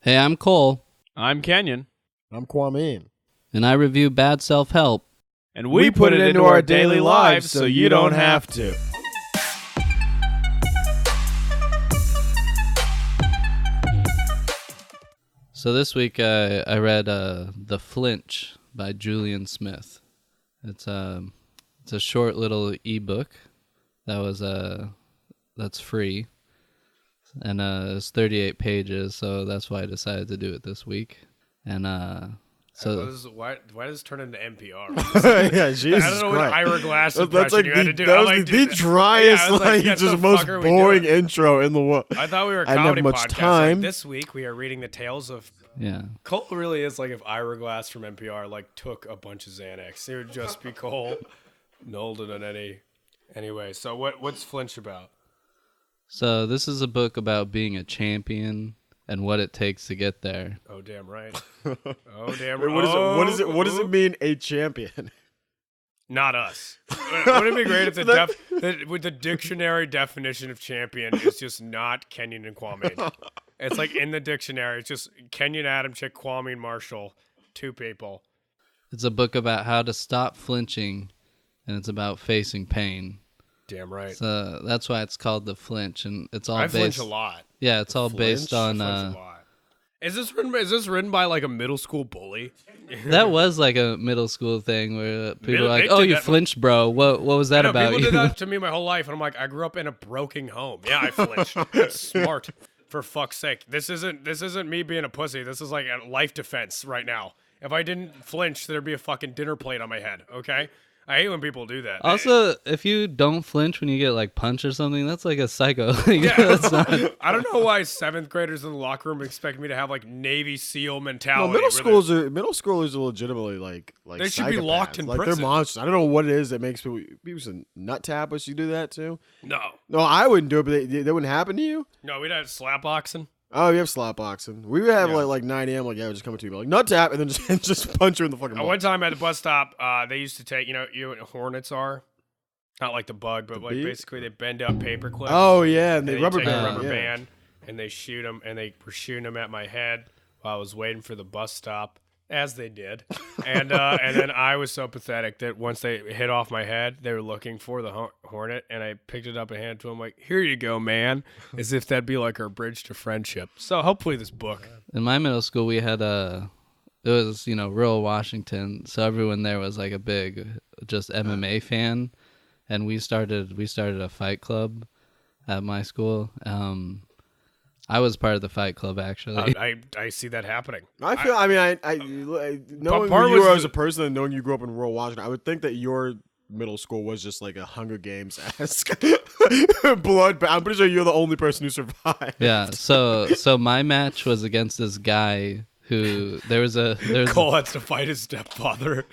Hey, I'm Cole. I'm Kenyon. I'm Kwame. And I review bad self-help. And we put it into our daily lives so you don't have to. So this week I read The Flinch by Julian Smith. It's a short little ebook that's free. And it's 38 pages, so that's why I decided to do it this week. And so why does this turn into NPR? Yeah, Jesus I don't know Christ. what Ira Glass That's impression like you had to do. that I'm was like, the dude, driest, I was like, just the most fuck are we boring doing? intro in the world. I thought we were a I didn't have comedy much podcast. time. Like, this week we are reading the tales of. yeah. Cole really is like if Ira Glass from NPR like took a bunch of Xanax. It would just be Cole, Nolden, and Eddie. Anyway, so what's Flinch about? So this is a book about being a champion and what it takes to get there. Oh damn right. Oh damn Wait, right. what does it mean, a champion? Not us. Wouldn't it be great if the dictionary definition of champion is just not Kenyon and Kwame? It's like in the dictionary, it's just Kenyon Adamczyk, Kwame Marshall, two people. It's a book about how to stop flinching, and it's about facing pain. Damn right. So that's why it's called The Flinch, and it's all I based. flinch a lot. Yeah, it's all based on. I flinch a lot. Is this written by like a middle school bully? That was like a middle school thing where people were like, they "Oh, did you that- flinched, bro. What was that I know, about people you?" did that to me my whole life, and I'm like, I grew up in a broken home. Yeah, I flinched. That's smart. For fuck's sake, this isn't me being a pussy. This is like a life defense right now. If I didn't flinch, there'd be a fucking dinner plate on my head. Okay, I hate when people do that. Also, if you don't flinch when you get like punched or something, that's like a psycho. Yeah. That's not. I don't know why 7th graders in the locker room expect me to have like Navy SEAL No, mentality. middle where schoolers are legitimately like They should be psychopaths. locked in like prison. They're monsters. I don't know what it is that makes people some nut tappers. You do that too? No, I wouldn't do it, but that wouldn't happen to you. we'd have slap boxing. Oh, you have slap boxing. We would have Yeah. like 9 a.m. Like, yeah, we're just coming to you, like nut tap, and then just punch her in the fucking. One time at the bus stop, they used to take, you know what hornets are? Not like the bug, but The like bee? basically they bend up paper clips. Oh yeah, and and they rubber take a band. rubber yeah. band, and they shoot them, and they were shooting them at my head while I was waiting for the bus stop, as they did. And then I was so pathetic that once they hit off my head, they were looking for the hornet, and I picked it up and handed it to them like, "Here you go, man," as if that'd be like our bridge to friendship. So hopefully this book. In my middle school, we had it was rural Washington, so everyone there was like a big just MMA fan, and we started a fight club at my school. I was part of the fight club actually. I see that happening. I feel. I knowing part who you was are the- as a person and knowing you grew up in rural Washington, I would think that your middle school was just like a Hunger Games esque blood. But I'm pretty sure you're the only person who survived. Yeah. So my match was against this guy who there's Cole has to fight his stepfather.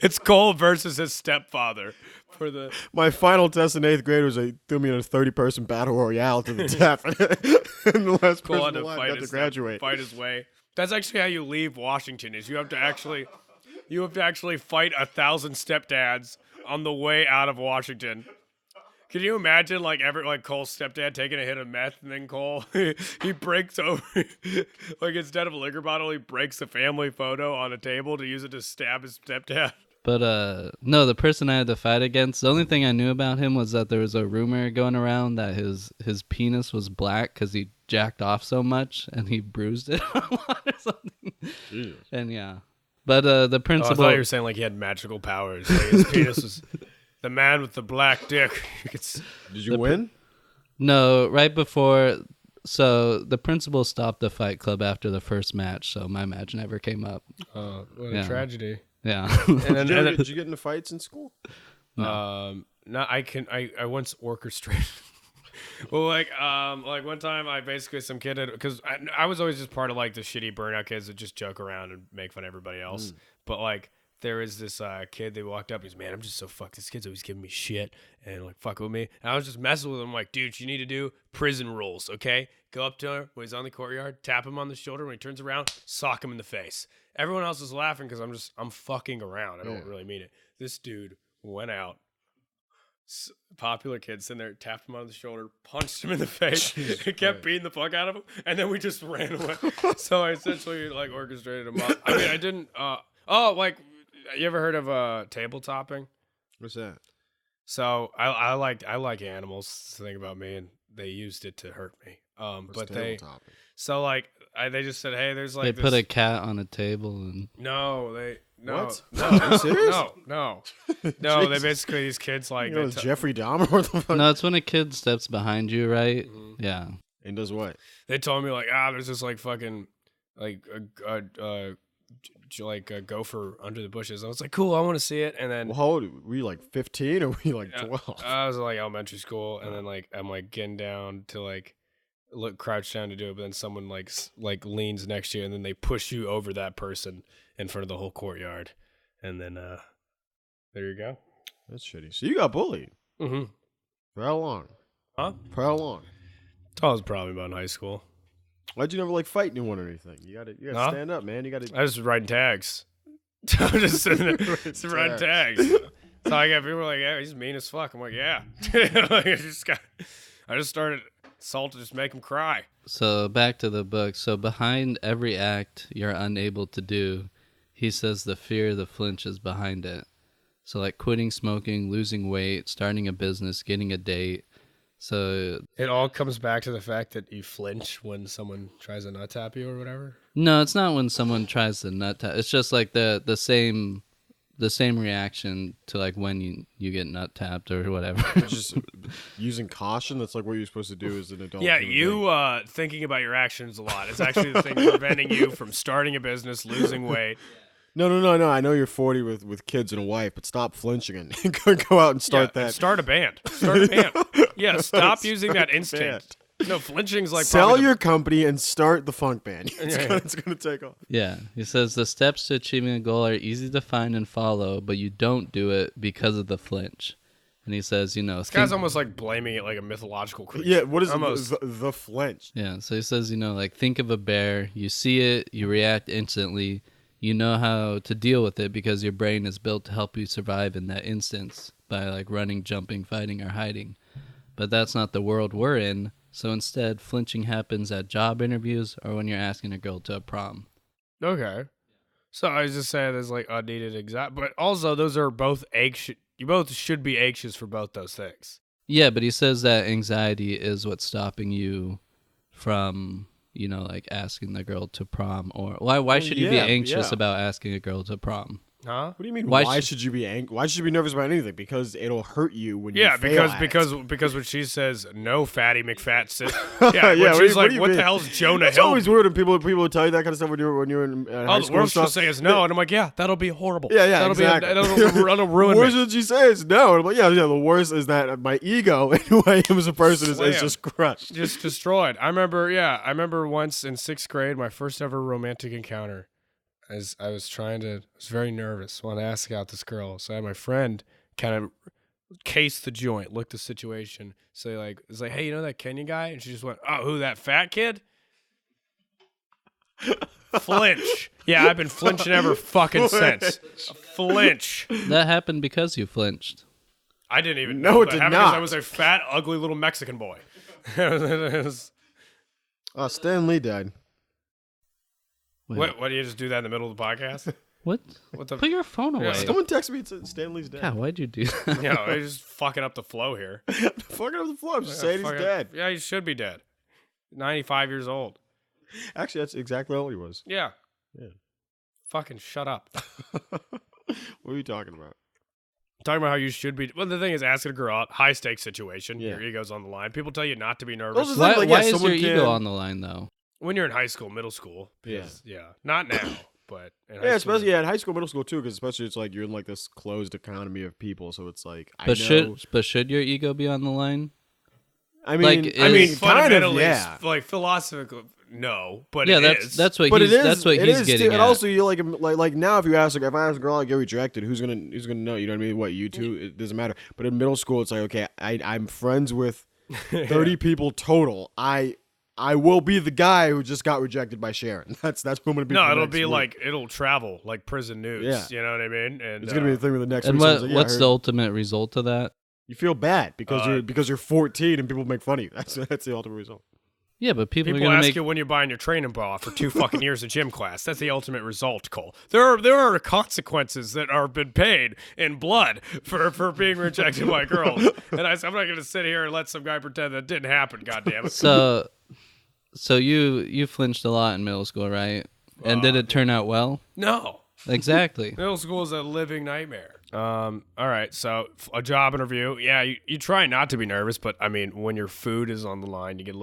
It's Cole versus his stepfather for the. My final test in 8th grade was they threw me in a 30-person battle royale to the death, and the last Cole person had to alive fight got to his graduate. fight his way. That's actually how you leave Washington. Is you have to actually fight 1,000 stepdads on the way out of Washington. Can you imagine like Cole's stepdad taking a hit of meth and then Cole he breaks over like instead of a liquor bottle he breaks a family photo on a table to use it to stab his stepdad. But no, the person I had to fight against, the only thing I knew about him was that there was a rumor going around that his penis was black because he jacked off so much and he bruised it a lot or something. Jeez. And yeah, but the I principal. thought you were saying like he had magical powers. Like his penis was the man with the black dick. Did you win? No, right before. So the principal stopped the fight club after the first match, so my match never came up. What Yeah. a tragedy. Yeah. Did you get into fights in school? No, I once orchestrated. Well, like one time I basically some kid had, because I was always just part of like the shitty burnout kids that just joke around and make fun of everybody else. But like there was this kid, they walked up, he's, "Man, I'm just so fucked. This kid's always giving me shit and like fucking with me." And I was just messing with him like, "Dude, you need to do prison rules, okay? Go up to him when he's on the courtyard, tap him on the shoulder. When he turns around, sock him in the face." Everyone else is laughing because I'm fucking around. I don't really mean it. This dude went out, popular kid sitting there, tapped him on the shoulder, punched him in the face, and kept beating the fuck out of him, and then we just ran away. So I essentially like orchestrated him up. I mean, I didn't. Like you ever heard of table topping? What's that? So I like animals to think about me, and they used it to hurt me. But they so like they just said, hey, there's like they put a cat on a table and no. What? No, Are you serious? no. They basically these kids like You know, Jeffrey Dahmer. What the fuck? no, it's when a kid steps behind you, right? Mm-hmm. Yeah. And does what? They told me like there's this like fucking like a gopher under the bushes. I was like, cool, I want to see it. And then Well, how old were you? Like 15 or were you like 12? I was like elementary school, and then like I'm like getting down to like crouch down to do it, but then someone like leans next to you, and then they push you over that person in front of the whole courtyard, and then there you go. That's shitty. So you got bullied. Mm-hmm. For how long? Huh? For how long? I was probably about in high school. Why'd you never like fight anyone or anything? You gotta Huh? stand up, man. You gotta. I was writing tags. I was just sitting there writing tags. So I got people like, yeah, he's mean as fuck. I'm like, yeah. Like, I just started salt to just make him cry. So back to the book. So behind every act you're unable to do, he says the fear of the flinch is behind it. So like quitting smoking, losing weight, starting a business, getting a date. So It all comes back to the fact that you flinch when someone tries to nut tap you or whatever. no, it's not when someone tries to nut tap. It's just like the same reaction to like when you get nut tapped or whatever. Just using caution. That's like what you're supposed to do as an adult. Yeah, human you being. thinking about your actions a lot. It's actually the thing preventing you from starting a business, losing weight. No. I know you're 40 with kids and a wife, but stop flinching and go out and start Yeah, that. Start a band. Yeah, stop using that instinct. No, flinching's like Sell probably your company and start the funk band. It's gonna take off. Yeah, he says the steps to achieving a goal are easy to find and follow, but you don't do it because of the flinch. And he says, This guy's almost like blaming it like a mythological creature. Yeah, what is almost the flinch? yeah. So he says, like think of a bear. You see it, you react instantly. You know how to deal with it because your brain is built to help you survive in that instance by like running, jumping, fighting, or hiding. But that's not the world we're in. So instead, flinching happens at job interviews or when you're asking a girl to a prom. Okay. So I was just saying there's like unneeded anxiety, but also those are both anxious. You both should be anxious for both those things. Yeah, but he says that anxiety is what's stopping you from, like asking the girl to prom. Or why should you be anxious about asking a girl to prom? Huh? What do you mean? Why should you be Why should you be nervous about anything? Because it'll hurt you when you fail at it. because when she says no, fatty McFat sit. Yeah, when she's like, do you what mean? the hell's Jonah It's Hill? always weird when people tell you that kind of stuff when you're in high All the school. worst she'll Stuff. say is no, and I'm like, yeah, that'll be horrible. Yeah, that'll exactly. That'll ruin The worst me. that she says no. And I'm like, yeah. The worst is that my ego and who I am as a person is Slam. just crushed. Just destroyed. I remember once in 6th grade, my first ever romantic encounter. As I was very nervous, wanted to ask out this girl. So I had my friend kind of case the joint, look the situation. So it's like, hey, you know that Kenyan guy? And she just went, oh, who, that fat kid? Flinch. Yeah, I've been flinching ever fucking since. Flinch. That happened because you flinched. I didn't even No, know it that did happened because not. I was a fat, ugly little Mexican boy. It was- Stan Lee died. Wait, what do you just do that in the middle of the podcast? what? What the? Put your phone away. Yeah. Someone texted me and said Stan Lee's dead. God, why'd you do that? You're just fucking up the flow here. Fucking up the floor. I'm just saying he's Fucking- dead. Yeah, he should be dead. 95 years old. Actually, that's exactly all he was. Yeah. Yeah. Fucking shut up. What are you talking about? Talking about how you should be. Well, the thing is, asking a girl out, high stakes situation. Yeah. Your ego's on the line. People tell you not to be nervous. Those are Why, like, why yeah, is someone your can- ego on the line, though? When you're in high school, middle school. Because, yeah. Not now, but in high Yeah, school. especially in high school, middle school too, because especially it's like you're in like this closed economy of people, so it's like But should your ego be on the line? I like, mean, is- kind of, fundamentally, yeah. like philosophically, no, but Yeah, it is. that's what But he's it is. that's what it he's is, getting too. at. And also, you like now, if I ask a girl, I get rejected, who's gonna know? You know what I mean? What, you two? It doesn't matter. But in middle school, it's like, okay, I'm friends with 30 people total. I will be the guy who just got rejected by Sharon. That's who I'm gonna be. No, for the it'll next be week. like it'll travel like prison news. Yeah. You know what I mean? And It's gonna be the thing with the next. And week. So I was like, yeah, what's I the heard- ultimate result of that? You feel bad because you're 14 and people make fun of you. That's the ultimate result. Yeah, but people are People gonna ask make you when you're buying your training bra for 2 fucking years of gym class. That's the ultimate result, Cole. There are consequences that are been paid in blood for being rejected by girls. And I'm not going to sit here and let some guy pretend that didn't happen. Goddammit. So you flinched a lot in middle school, right? And did it turn out well? No. Exactly. Middle school is a living nightmare. All right, so a job interview. Yeah, you try not to be nervous, but I mean, when your food is on the line, you get a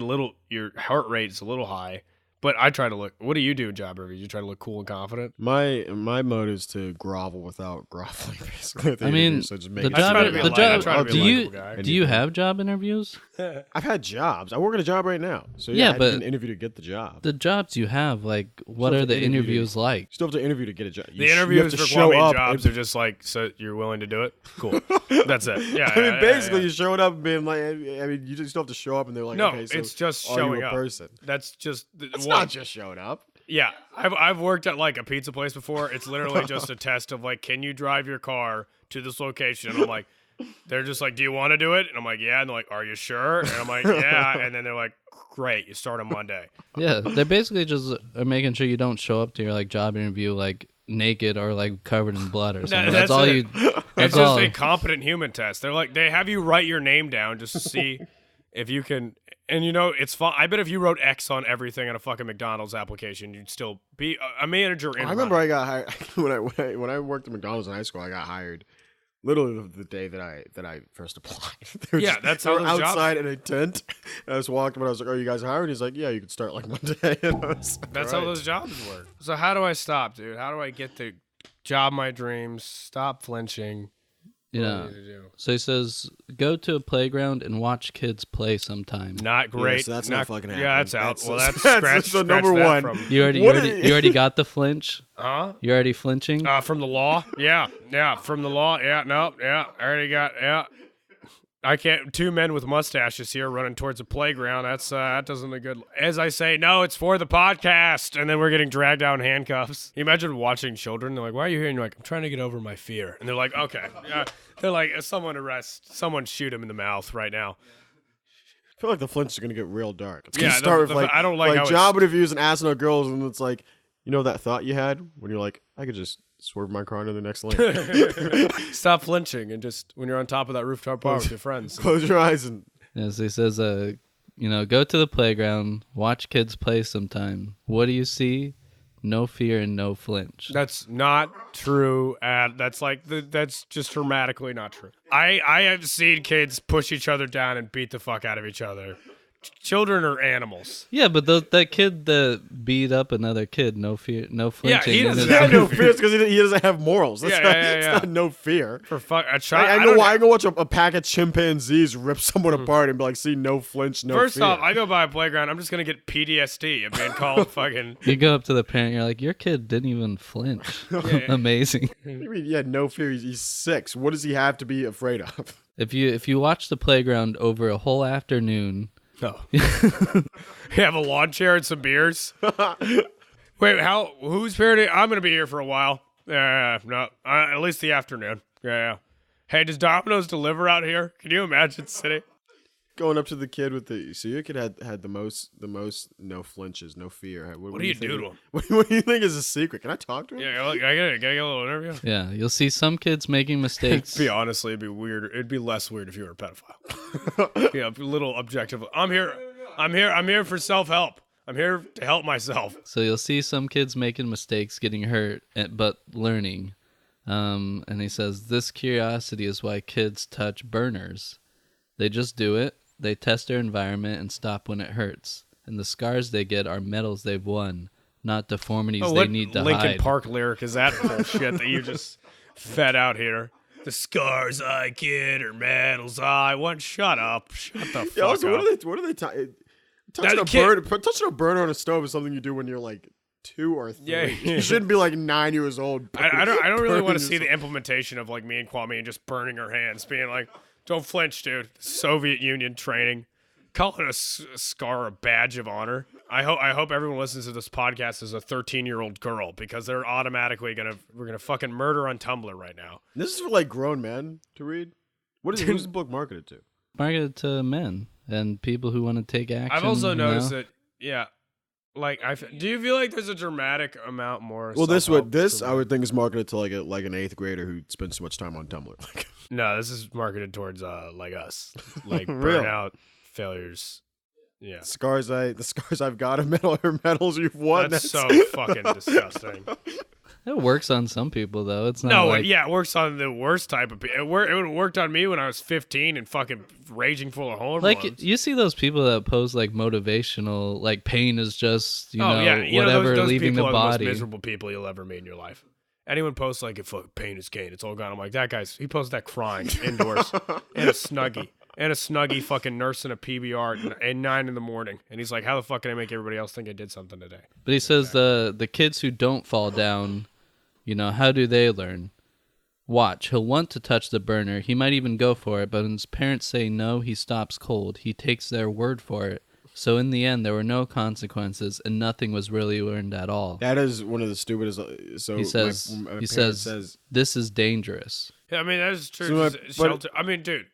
little, your heart rate is a little high. But I try to look. What do you do in job interviews? You try to look cool and confident. My mode is to grovel without groveling. Basically, I mean, so just the make job. it. Do you have job interviews? I've had jobs. I work at a job right now, so Yeah, I but did an interview to get the job. The jobs you have, like, what are the interviews like? You still have to interview to get a job. The interviews for Kwame jobs are just like, so you're willing to do it? Cool. That's it. Yeah. I mean, basically, you showing up and being like, I mean, you just still have to show up, and they're like, no, okay, so it's just are showing you a up. person? That's just It's not just showing up. Yeah, I've worked at like a pizza place before. It's literally just a test of like, can you drive your car to this location? And I'm like, they're just like, do you want to do it? And I'm like, yeah. And they're like, are you sure? And I'm like, yeah. And then they're like, great, you start on Monday. Yeah, they're basically just making sure you don't show up to your like job interview like naked or like covered in blood or something. That's all it. you. It's just a competent human test. They're like, they have you write your name down just to see if you can. And you know, it's fun. I bet if you wrote X on everything on a fucking McDonald's application, you'd still be a manager. I remember I got hired when I worked at McDonald's in high school. I got hired literally the day that I first applied. Yeah, that's how those outside jobs... in a tent. And I was walking, but I was like, "Are you guys hired?" He's like, "Yeah, you can start like Monday." And I was like, that's all how right. those jobs work. So how do I stop, dude? How do I get the job my dreams? Stop flinching. You What do I know. need to do? So he says, go to a playground and watch kids play sometime. Not great. Yeah, so that's not fucking happening. Yeah, that's out. Well, that's that's scratch. so scratch number that one. From, You already got the flinch. huh? You already flinching. From the law? Yeah. From the law? Yeah. No. Yeah. I already got. Yeah. I can't. 2 men with mustaches here running towards a playground. That doesn't look good. As I say, no, it's for the podcast, and then we're getting dragged out in handcuffs. Can you imagine watching children? They're like, "Why are you here?" And you're like, "I'm trying to get over my fear." And they're like, "Okay." They're like, someone shoot him in the mouth right now. I feel like the flinch is gonna get real dark. It's Yeah, gonna start with like I don't like how job interviews and asking out girls, and it's like, you know that thought you had when you're like, I could just swerve my car into the next lane. Stop flinching and just when you're on top of that rooftop bar with your friends. Close your eyes and As he says, go to the playground, watch kids play sometime. What do you see? No fear and no flinch. That's not true. That's just dramatically not true. I have seen kids push each other down and beat the fuck out of each other. Children are animals. Yeah, but that kid that beat up another kid, no fear, no flinching. he and doesn't it's- have no fear because he doesn't have morals. That's Yeah, not, yeah, it's yeah. not no fear. For fuck a child. I know why. I go watch a pack of chimpanzees rip someone apart and be like, see, no flinch, no First fear. off, I go by a playground. I'm just gonna get PTSD of being called fucking. You go up to the parent, you're like, your kid didn't even flinch. Amazing. What do you mean, yeah, no fear. He's 6. What does he have to be afraid of? If you watch the playground over a whole afternoon. No. You have a lawn chair and some beers. Wait, who's parenting? I'm gonna be here for a while. Yeah, no, at least the afternoon. Yeah. Hey, does Domino's deliver out here? Can you imagine sitting? Going up to the kid with so your kid had the most no flinches, no fear. What do you do to him? What do you think is a secret? Can I talk to him? Yeah, I get a little interview. Yeah, you'll see some kids making mistakes. Honestly, it'd be weird. It'd be less weird if you were a pedophile. Yeah, a little objective. I'm here for self-help. I'm here to help myself. So you'll see some kids making mistakes, getting hurt, but learning. And he says, this curiosity is why kids touch burners. They just do it. They test their environment and stop when it hurts. And the scars they get are medals they've won, not deformities they need to Linkin hide. Park lyric is that bullshit that you just fed out here? The scars I get are medals I won. Shut up. Shut the fuck Yeah. Also, up. what are they touching a burner on a stove is something you do when you're like 2 or 3. Yeah. You shouldn't be like 9 years old. I don't really want to see yourself. the implementation of like me and Kwame and just burning our hands, being like, don't flinch, dude. Soviet Union training. Calling a scar a badge of honor. I hope everyone listens to this podcast as a 13-year-old girl because they're automatically we're gonna fucking murder on Tumblr right now. This is for like grown men to read. Who's the book marketed to? Marketed to men and people who want to take action. I've also noticed know? that, yeah. Like, do you feel like there's a dramatic amount more? Well, this I would. would think is marketed to like an 8th grader who spends too much time on Tumblr. No, this is marketed towards like us, like Real. burnout, failures. Yeah, the scars I've got are medals you've won. that's so fucking disgusting. It works on some people though. It's not No, like, it works on the worst type of people. It would have worked on me when I was 15 and fucking raging full of hormones. like you see those people that post like motivational, like pain is just whatever those leaving people the are body. the most miserable people you'll ever meet in your life. Anyone posts like if pain is gain, it's all gone. I'm like, that he posted that crying indoors in a snuggie, fucking nursing a PBR at 9 a.m, and he's like, how the fuck can I make everybody else think I did something today? But he says the kids who don't fall down, how do they learn? Watch, he'll want to touch the burner. He might even go for it, but when his parents say no, he stops cold. He takes their word for it. So in the end, there were no consequences, and nothing was really learned at all. That is one of the stupidest. So He says, this is dangerous. Yeah, I mean, that is true. Shelter. I mean, dude.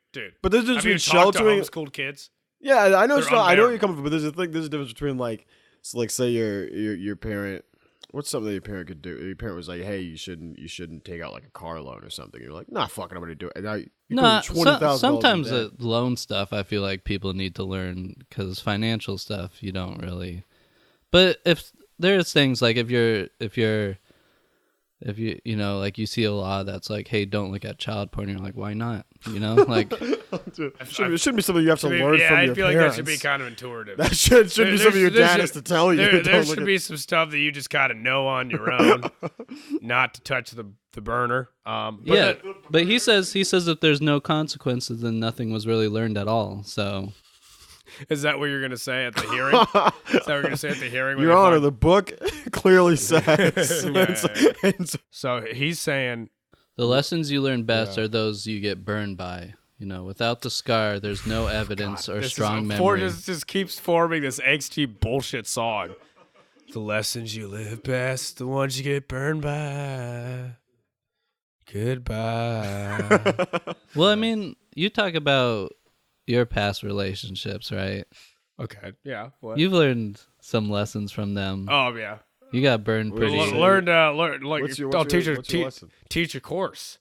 But there's a Have difference you between talked to sheltering. homeschooled kids? Yeah, I know. They're I know where you're unbearable. coming from, but there's a difference between like say your parent. What's something that your parent could do? Your parent was like, "Hey, you shouldn't take out like a car loan or something." You're like, "Nah, fucking, I'm gonna do it." And now sometimes the loan stuff I feel like people need to learn because financial stuff you don't really. But if there's things like if you like you see a law that's like, hey, don't look at child porn, you're like, why not? Like it shouldn't be something you have to learn from your I feel like parents. that should be kind of intuitive. That should be something your dad has to tell you. There should be some stuff that you just kind of know on your own, not to touch the burner. But he says if there's no consequences, then nothing was really learned at all. So is that what you're gonna say at the hearing? Is that what you're gonna say at the hearing? Your Honor, the book clearly says. So he's saying the lessons you learn best are those you get burned by. Without the scar, there's no evidence or strong memory. This just keeps forming this XG bullshit song. The lessons you live best, the ones you get burned by. Goodbye. Well, I mean, you talk about your past relationships, right? Okay. Yeah. What? You've learned some lessons from them. Oh yeah. You got burned pretty. Learn like what's your lesson? teach a course.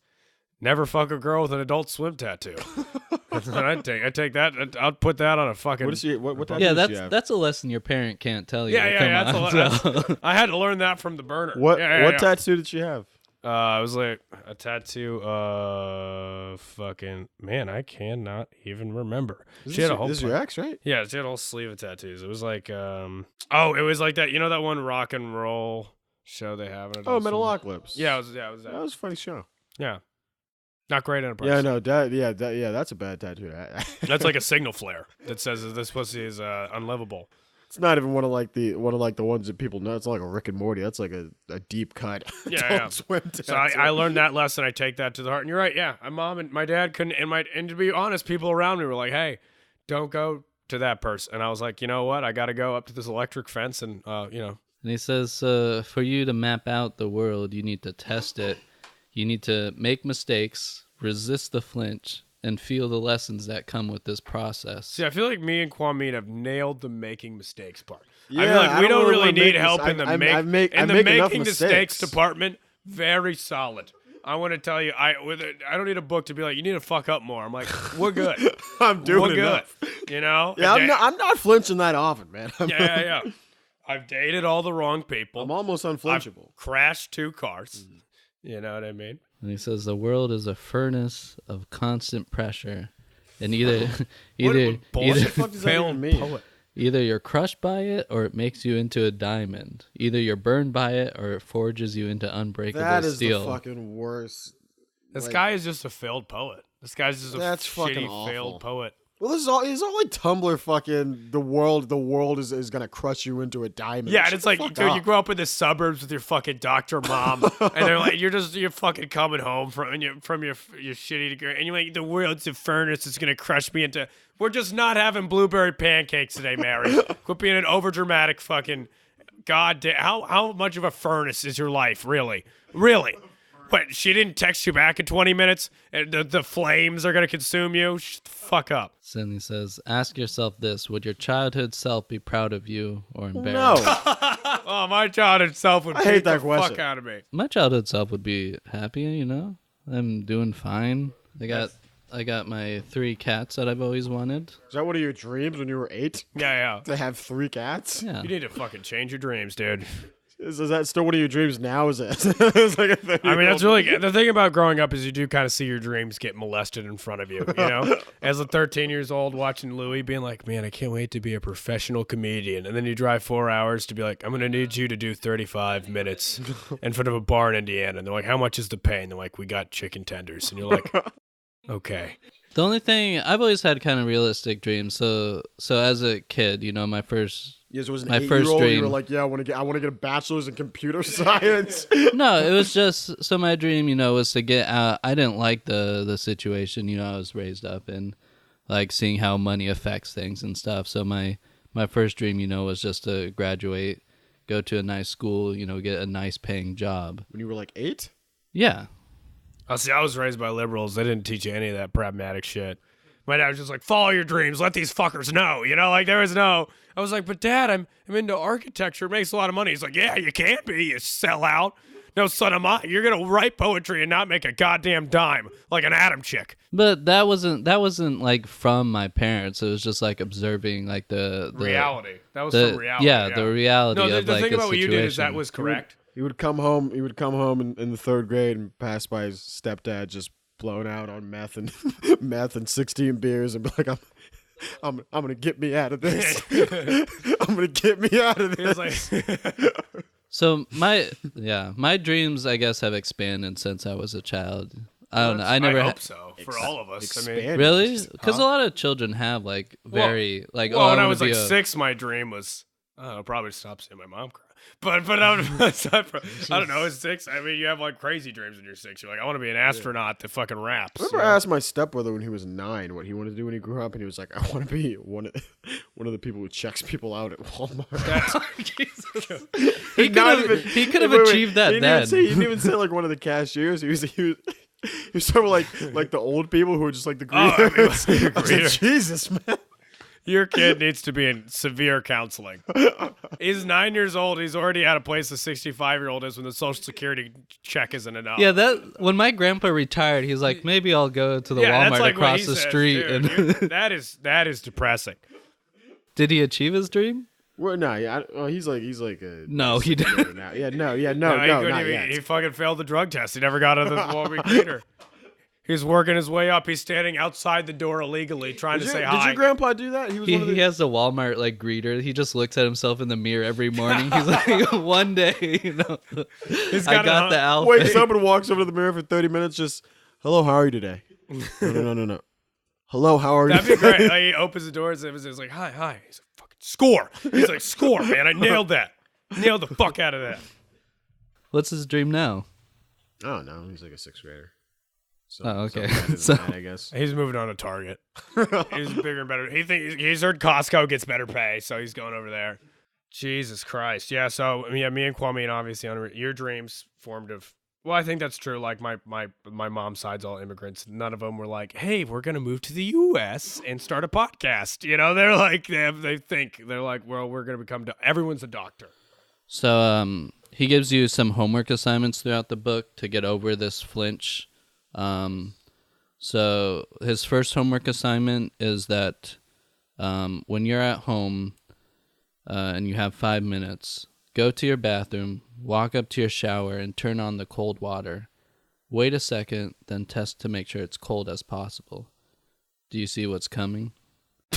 Never fuck a girl with an Adult Swim tattoo. That's what I take. I take that. I'll put that on a fucking. What tattoo Yeah, does she have? that's a lesson your parent can't tell you. Yeah. That's I had to learn that from the burner. What Yeah. tattoo did she have? It was like a tattoo of fucking man. I cannot even remember. She had a whole. This is your ex, right? Yeah, she had a whole sleeve of tattoos. It was like it was like that. You know that one rock and roll show they have? In Oh, Adult Swim? Metalocalypse. Yeah, it was that. That was a funny show. Yeah. Not great enterprise. Yeah, no, that's a bad tattoo. That's like a signal flare that says that this pussy is unlivable. It's not even one of the ones that people know. It's not like a Rick and Morty. That's like a deep cut. Yeah. So I learned that lesson. I take that to the heart. And you're right. Yeah, my mom and my dad couldn't. And to be honest, people around me were like, "Hey, don't go to that person." And I was like, you know what? I got to go up to this electric fence and And he says, for you to map out the world, you need to test it. You need to make mistakes, resist the flinch, and feel the lessons that come with this process. See, I feel like me and Kwame have nailed the making mistakes part. Yeah, I feel like we don't really wanna need make help in the I make enough making mistakes. mistakes department. Very solid. I want to tell you, I don't need a book to be like, you need to fuck up more. I'm like, we're good. I'm doing we're enough. good. You know? Yeah, I'm not flinching that often, man. Yeah. I've dated all the wrong people. I'm almost unflinchable. I've crashed 2 cars. You know what I mean? And he says the world is a furnace of constant pressure, and either fuck does that even mean? either you're crushed by it or it makes you into a diamond. Either you're burned by it or it forges you into unbreakable That is steel. the fucking worst. This guy is just a failed poet. This guy's just a That's fucking shitty awful. failed poet. Well, this is all like Tumblr fucking the world is gonna crush you into a diamond. Yeah, and Shut it's the like, fuck dude, up. you grow up in the suburbs with your fucking doctor mom, and they're like, you're fucking coming home from your shitty degree, and you're like, the world's a furnace, it's gonna crush me into. We're just not having blueberry pancakes today, Mary. Quit being an overdramatic fucking goddamn. How much of a furnace is your life, really? But she didn't text you back in 20 minutes, and the flames are gonna consume you. Shut the fuck up. Cindy says, ask yourself this: would your childhood self be proud of you or No. embarrassed? Oh, my childhood self would I hate beat the that question. fuck out of me. My childhood self would be happy. I'm doing fine. I got my 3 cats that I've always wanted. Is that one of your dreams when you were 8? Yeah. To have 3 cats? Yeah. You need to fucking change your dreams, dude. Is that still one of your dreams now? Is it? It's like a I mean, that's really the thing about growing up is you do kind of see your dreams get molested in front of you. You know, as a 13 years old watching Louis being like, "Man, I can't wait to be a professional comedian," and then you drive 4 hours to be like, "I'm gonna need you to do 35 minutes in front of a bar in Indiana," and they're like, "How much is the pay?" And they're like, "We got chicken tenders," and you're like, "Okay." The only thing I've always had kind of realistic dreams. So as a kid, my first Yes, it was an my 8-year-old. first dream. You were like, yeah, I want to get a bachelor's in computer science. No, it was just so my dream, was to get out. I didn't like the situation, I was raised up in, like seeing how money affects things and stuff. So my first dream, was just to graduate, go to a nice school, get a nice paying job. When you were like 8? Yeah. Oh, see, I was raised by liberals. They didn't teach you any of that pragmatic shit. My dad was just like, follow your dreams. Let these fuckers know. Like there was no... I was like, but Dad, I'm into architecture. It makes a lot of money. He's like, yeah, you can't be. You sell out. No, son of mine. You're going to write poetry and not make a goddamn dime like an Adam chick. But that wasn't like from my parents. It was just like observing like the reality. That was from reality. Yeah, the reality no, of the like thing a about what you did is that situation. was correct. He would come home in the 3rd grade and pass by his stepdad just blown out on meth and 16 beers and be like, I'm gonna get me out of this. I'm gonna get me out of He was this. like, So my dreams, I guess, have expanded since I was a child. I don't know. I never hope so for all of us. I mean, really, because a lot of children have like very like. well, when I wanna was be like a- 6, my dream was I'll probably stop seeing my mom cry. But I don't know. It's 6. I mean, you have like crazy dreams when you're 6. You're like, I want to be an astronaut that fucking raps. I remember I asked my stepbrother when he was 9 what he wanted to do when he grew up, and he was like, I want to be one of the people who checks people out at Walmart. he could have achieved that he then. didn't even say like one of the cashiers. He was sort of like the old people who were just like the greeters. I mean, I was like, Jesus, man. Your kid needs to be in severe counseling. He's 9 years old. He's already at a place the 65-year-old is when the Social Security check isn't enough. Yeah, that when my grandpa retired, he's like, maybe I'll go to the that's Walmart like what across he the says, street. dude. And that is depressing. did he achieve his dream? Well, no, yeah, he's like a No, he didn't. now. Yeah, no, he not couldn't yet. he fucking failed the drug test. He never got out of the Walmart theater. He's working his way up. He's standing outside the door illegally, trying to say Did hi. your grandpa do that? He was one of the. He has the Walmart like greeter. He just looks at himself in the mirror every morning. He's like, one day, I got the outfit. Wakes up and walks over to the mirror for 30 minutes. Just, hello, how are you today? No. Hello, how are you? That'd be great. Like, he opens the doors and it's like, hi. He's like, fucking score. He's like, score, man. I nailed that. Nailed the fuck out of that. What's his dream now? Oh no, he's like a 6th grader. So, Oh, okay. So I guess. He's moving on to Target. He's bigger and better. He's heard Costco gets better pay, so he's going over there. Jesus Christ. Yeah, so me and Kwame and obviously your dreams formed of. Well, I think that's true. Like my mom's side's all immigrants. None of them were like, "Hey, we're gonna move to the U.S. and start a podcast." They're like they think they're like, "Well, we're gonna become everyone's a doctor." So he gives you some homework assignments throughout the book to get over this flinch. So his first homework assignment is that when you're at home and you have 5 minutes, go to your bathroom, walk up to your shower, and turn on the cold water. Wait a second, then test to make sure it's cold as possible. Do you see what's coming?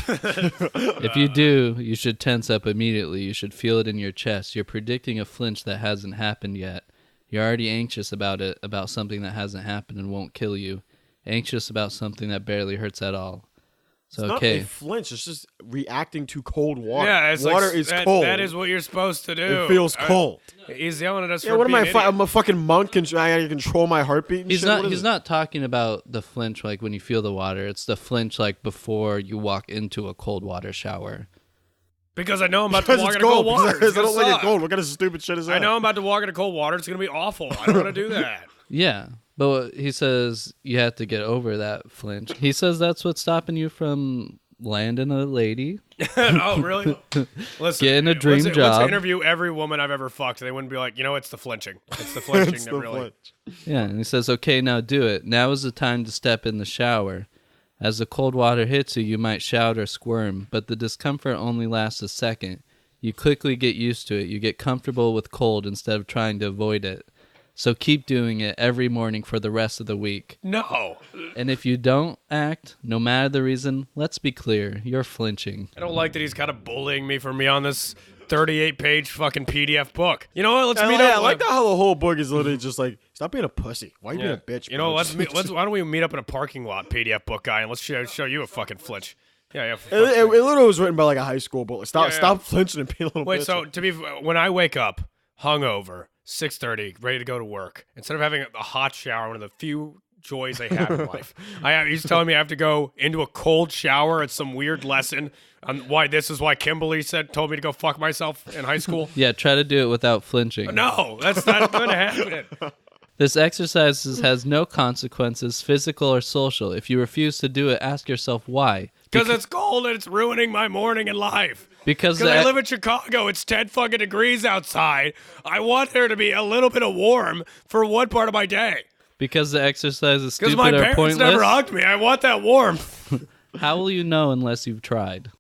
If you do, you should tense up immediately. You should feel it in your chest. You're predicting a flinch that hasn't happened yet. You're already anxious about it, about something that hasn't happened and won't kill you. Anxious about something that barely hurts at all. So, It's not okay. a flinch. It's just reacting to cold water. Yeah, it's water like, is that, cold. That is what you're supposed to do. It feels cold. He's yelling at us. Yeah, for what am I? being I'm a fucking monk and I gotta control my heartbeat. And He's shit? What not. is He's it? not talking about the flinch like when you feel the water. It's the flinch like before you walk into a cold water shower. Because I know I'm about to Because walk it's into cold cold. water. Because It's I gonna don't like it suck. cold. What kind of stupid shit is that? I know I'm about to walk into cold water. It's gonna be awful. I don't want to do that. Yeah. But he says you have to get over that flinch. He says that's what's stopping you from landing a lady. Oh, really? Listen, Getting a dream let's job. interview every woman I've ever fucked. They wouldn't be like, it's the flinching. It's the flinching It's that the really. flinch. Yeah, and he says, okay, now do it. Now is the time to step in the shower. As the cold water hits you, you might shout or squirm, but the discomfort only lasts a second. You quickly get used to it. You get comfortable with cold instead of trying to avoid it. So keep doing it every morning for the rest of the week. No. And if you don't act, no matter the reason, let's be clear, you're flinching. I don't like that he's kind of bullying me for me on this 38-page fucking PDF book. You know what? Let's meet up. I like how the whole book is literally just like, stop being a pussy. Why are you being a bitch? You know, bro? why don't we meet up in a parking lot, PDF book guy, and let's show you a fucking flinch. Yeah. It literally was written by like a high school bully. Stop Yeah. stop flinching and being a little Wait, bitch. so when I wake up hungover, 6:30, ready to go to work, instead of having a hot shower, one of the few joys I have in life, he's telling me I have to go into a cold shower at some weird lesson on why this is why Kimberly told me to go fuck myself in high school. Yeah, try to do it without flinching. No, that's not going to happen. This exercise has no consequences, physical or social. If you refuse to do it, ask yourself why. Because it's cold and it's ruining my morning in life. Because I live in Chicago. It's 10 fucking degrees outside. I want there to be a little bit of warm for one part of my day. Because the exercise is Because stupid my or parents pointless. never hugged me. I want that warmth. How will you know unless you've tried?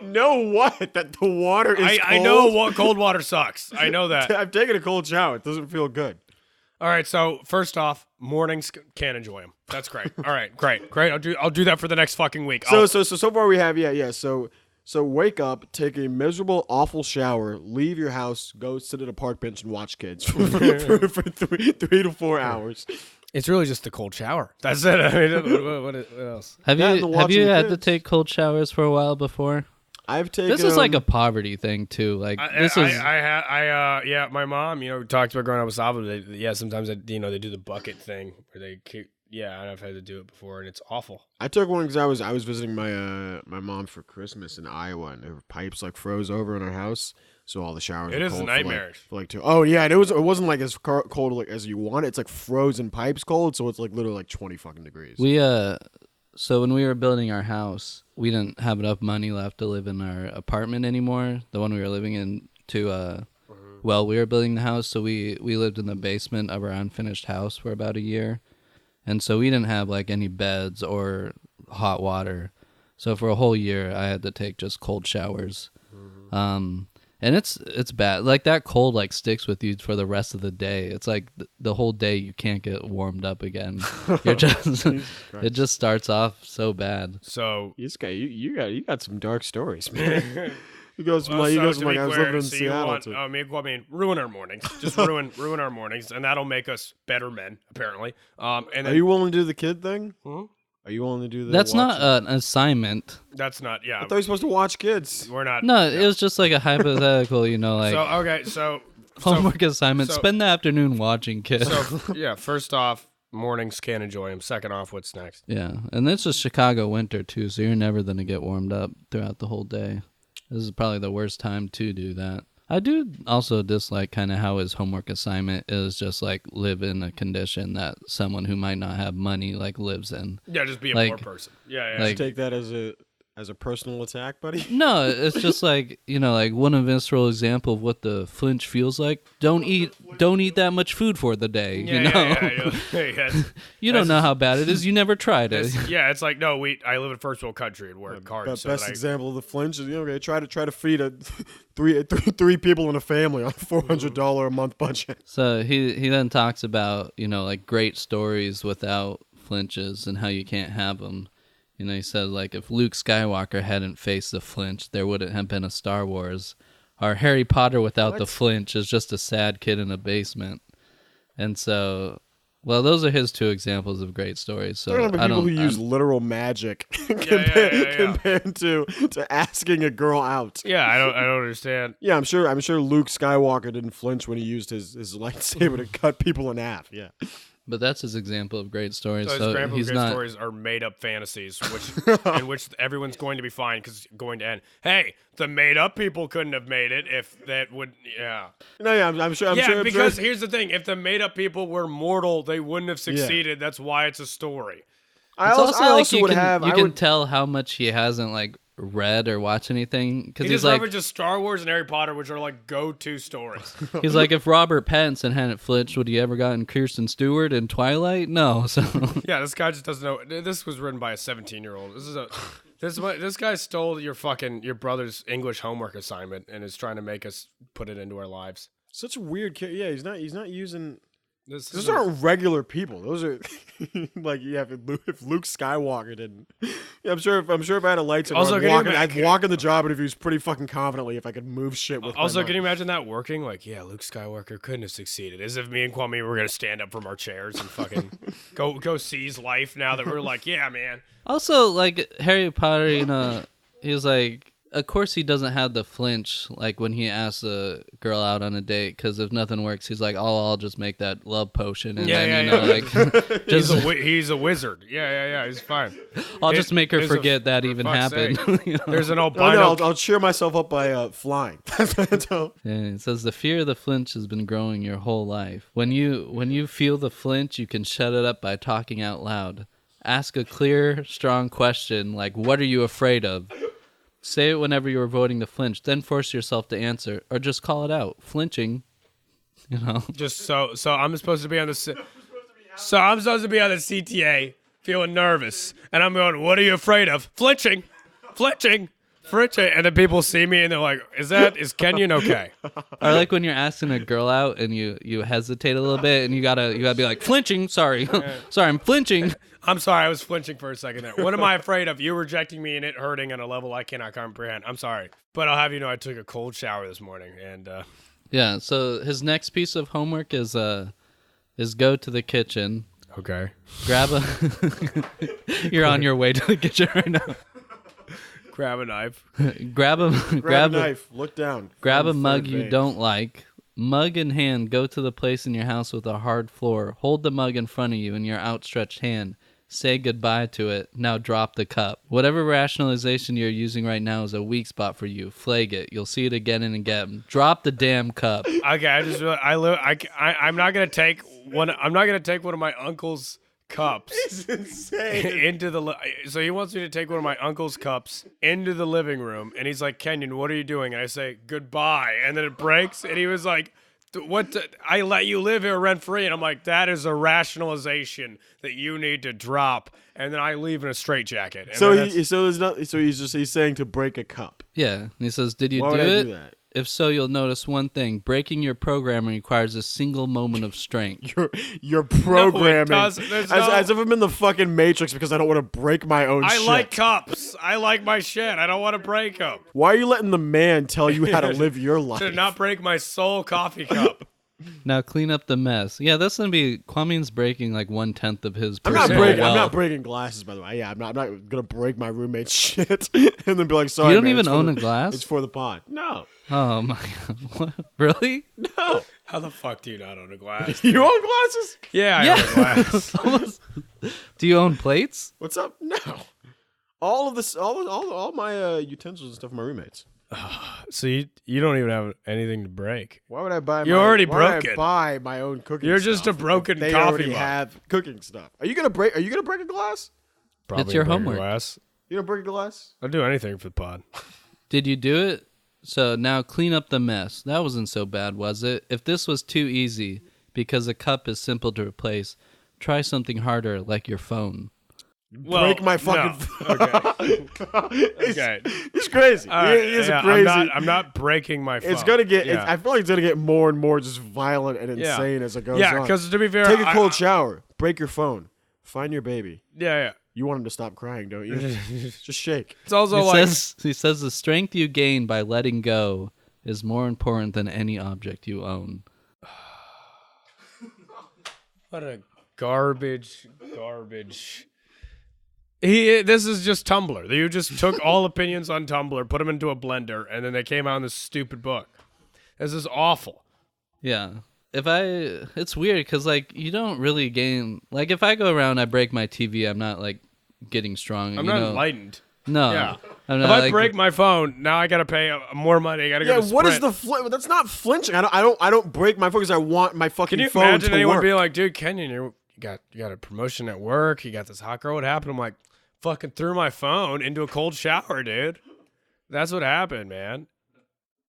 know what? That the water is cold? I know what cold water sucks. I know that. I've taken a cold shower. It doesn't feel good. All right, so first off, mornings can't enjoy them. That's great. All right, great. I'll do that for the next fucking week. So far we have So wake up, take a miserable, awful shower, leave your house, go sit at a park bench and watch kids for 3 to 4 hours. It's really just the cold shower. That's it. I mean, what else? Have That and you watching the had to kids. take cold showers for a while before? I've taken. This is like a poverty thing too. Like this is. Yeah, my mom, we talked about growing up with Saba. Sometimes they do the bucket thing where they keep. Yeah, I've had to do it before, and it's awful. I took one because I was visiting my mom for Christmas in Iowa, and her pipes like froze over in our house, so all the showers. It were is cold nightmarish. for like 2. Oh yeah, and it wasn't like as cold like, as you want it. It's like frozen pipes cold, so it's like literally like 20 fucking degrees. So when we were building our house, we didn't have enough money left to live in our apartment anymore. The one we were living in while we were building the house, so we lived in the basement of our unfinished house for about a year. And so we didn't have like any beds or hot water. So for a whole year, I had to take just cold showers. And it's bad. Like that cold like sticks with you for the rest of the day. It's like the whole day you can't get warmed up again. You're just it just starts off so bad. So you got some dark stories, man. He goes from to I be was clear, living in so Seattle. I mean, ruin our mornings. Just ruin our mornings, and that'll make us better men, apparently. And Are then, you willing to do the kid thing? Hmm? Are you willing to do that? That's not an assignment. that's not. Yeah, I thought you were supposed to watch kids. we're not. No, it was just like a hypothetical, like So okay, so homework assignment. so- Spend the afternoon watching kids. so yeah. First off, mornings can't enjoy them. Second off, what's next? Yeah, and it's just Chicago winter too, so you're never gonna get warmed up throughout the whole day. This is probably the worst time to do that. I do also dislike kind of how his homework assignment is just like live in a condition that someone who might not have money like lives in. Yeah, just be a Like- poor person. Yeah. like- Take that as a personal attack, buddy. No, it's just like like one visceral example of what the flinch feels like. Don't eat that much food for the day. Yeah. You don't know how bad it is. You never tried it. It's like no, I live in first world country and work hard. Best so that example of the flinch is okay. Try to feed three people in a family on a $400 a month budget. So he then talks about like great stories without flinches and how you can't have them. He said like if Luke Skywalker hadn't faced the flinch, there wouldn't have been a Star Wars. Or Harry Potter without the flinch is just a sad kid in a basement. And so, well, those are his 2 examples of great stories. So There are people who use literal magic compared to asking a girl out. Yeah, I don't understand. Yeah, I'm sure Luke Skywalker didn't flinch when he used his lightsaber to cut people in half. Yeah. But that's his example of great stories. So his So example of he's great not. stories are made up fantasies, in which everyone's going to be fine because it's going to end. Hey, the made up people couldn't have made it if that would. Yeah. No, yeah, I'm sure. Because here's the thing: if the made up people were mortal, they wouldn't have succeeded. That's why it's a story. I It's also you would can, have. You I can would, tell how much he hasn't like read or watched anything because He he's just like references Star Wars and Harry Potter, which are like go-to stories. he's like if Robert Pattinson hadn't flinched, would he ever gotten Kirsten Stewart in Twilight? No. So Yeah, this guy just doesn't know. This was written by a 17-year-old. This guy stole your brother's English homework assignment and is trying to make us put it into our lives. such a weird kid. Yeah, he's not using. Those Those aren't regular people. Those are like if Luke Skywalker didn't. Yeah, I'm sure if I had a lightsaber, Also, I'd walk in the job interviews pretty fucking confidently if I could move shit with. Also, my can you imagine that working? Like, yeah, Luke Skywalker couldn't have succeeded. As if me and Kwame were gonna stand up from our chairs and fucking go seize life. Now that we're like, yeah, man. also like Harry Potter, he was like, of course he doesn't have the flinch like when he asks a girl out on a date because if nothing works, he's like, I'll just make that love potion and like He's a wizard. Yeah. He's fine. I'll just make her There's a- forget that even for fuck's happened. sake. There's an Oh, albino. no, I'll cheer myself up by flying. That's all. Yeah, it says the fear of the flinch has been growing your whole life. When you feel the flinch, you can shut it up by talking out loud. Ask a clear, strong question like, what are you afraid of? Say it whenever you are voting to flinch, then force yourself to answer, or just call it out. Flinching, Just so I'm supposed to be on the CTA feeling nervous, and I'm going, what are you afraid of? Flinching, and then people see me and they're like, is Kenyon okay? Or like when you're asking a girl out and you hesitate a little bit and you gotta be like, flinching, sorry, I'm flinching. I'm sorry, I was flinching for a second there. What am I afraid of? You rejecting me and it hurting on a level I cannot comprehend. I'm sorry, but I'll have you know I took a cold shower this morning and Yeah. So his next piece of homework is go to the kitchen. okay. Grab a. You're on your way to the kitchen right now. Grab a knife. Grab a Knife. Look down. Grab a Find mug third you base. don't like. Mug in hand, go to the place in your house with a hard floor. Hold the mug in front of you in your outstretched hand. Say goodbye to it. Now drop the cup. Whatever rationalization you're using right now is a weak spot for you. Flag it. You'll see it again and again. Drop the damn cup. Okay, I just realized I'm not gonna take one. I'm not gonna take one of my uncle's cups It's insane. into the. So he wants me to take one of my uncle's cups into the living room, and he's like, "Kenyon, what are you doing?" And I say, "Goodbye," and then it breaks, and he was like, I let you live here rent free, and I'm like, that is a rationalization that you need to drop, and then I leave in a straitjacket. And So then he's saying to break a cup. Yeah. And he says, did you Why do would I it? do that? If so, you'll notice one thing. Breaking your programming requires a single moment of strength. You're programming doesn't. There's as if I'm in the fucking Matrix because I don't want to break my own shit. I like cups. I like my shit. I don't want to break them. Why are you letting the man tell you how to live your life? To not break my soul coffee cup. Now clean up the mess. Yeah, that's gonna be Kwame's breaking like 1/10 of his. I'm not personal breaking. I'm wealth. not breaking glasses, by the way. Yeah, I'm not gonna break my roommate's shit and then be like, "Sorry, You don't man, even it's for own the- a glass? It's for the pod." No, Oh my god! What? Really? no. How the fuck do you not own a glass? You own glasses? Yeah, I Yeah. own a glass. Almost. Do you own plates? What's up? No. All of this, all my utensils and stuff are my roommates. So you don't even have anything to break. Why would I buy? You already why would broke I it. buy my own cooking. You're stuff just a broken if they coffee already mug. have cooking stuff. Are you gonna break a glass? Probably your break a homework. glass. You gonna break a glass? I'll do anything for the pod. Did you do it? So now clean up the mess. That wasn't so bad, was it? If this was too easy, because a cup is simple to replace, try something harder like your phone. Break my fucking. No. Okay. He's crazy. All right, He is yeah, crazy. I'm not breaking my phone. It's gonna get. Yeah. I feel like it's gonna get more and more just violent and Yeah. insane as it goes Yeah, on. because to be fair, Take a cold shower. Break your phone. Find your baby. Yeah. You want him to stop crying, don't you? Just shake. It's also like He says the strength you gain by letting go is more important than any object you own. what a garbage. This is just Tumblr. You just took all opinions on Tumblr, put them into a blender, and then they came out in this stupid book. This is awful. Yeah. it's weird because like you don't really gain. Like if I go around, I break my TV. I'm not like getting strong. I'm not enlightened. No. Yeah. I'm If not, I break my phone, now I gotta pay more money. I gotta go to what is Sprint. that's not flinching. I don't break my phone because I want my fucking Can you phone imagine to anyone work. being like, dude, Kenyon, you got a promotion at work. You got this hot girl. What happened? I'm like, fucking threw my phone into a cold shower, dude. That's what happened, man.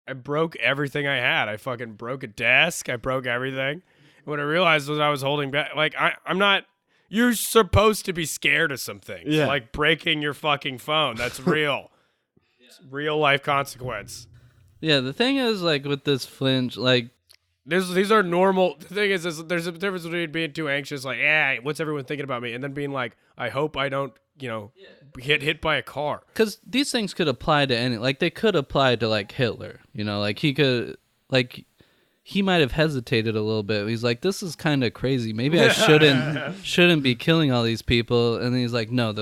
I broke everything I had. I fucking broke a desk. I broke everything. What I realized was I was holding back. Like, I'm not. You're supposed to be scared of some things. Yeah. Like breaking your fucking phone. That's real. It's real life consequence. Yeah, the thing is like with this flinch, like These are normal. The thing is there's a difference between being too anxious, like, yeah, what's everyone thinking about me, and then being like, I hope I don't, get hit by a car. because these things could apply to any, like they could apply to like Hitler, like he could, like he might have hesitated a little bit. He's like, this is kind of crazy. Maybe I shouldn't be killing all these people. And then he's like, no,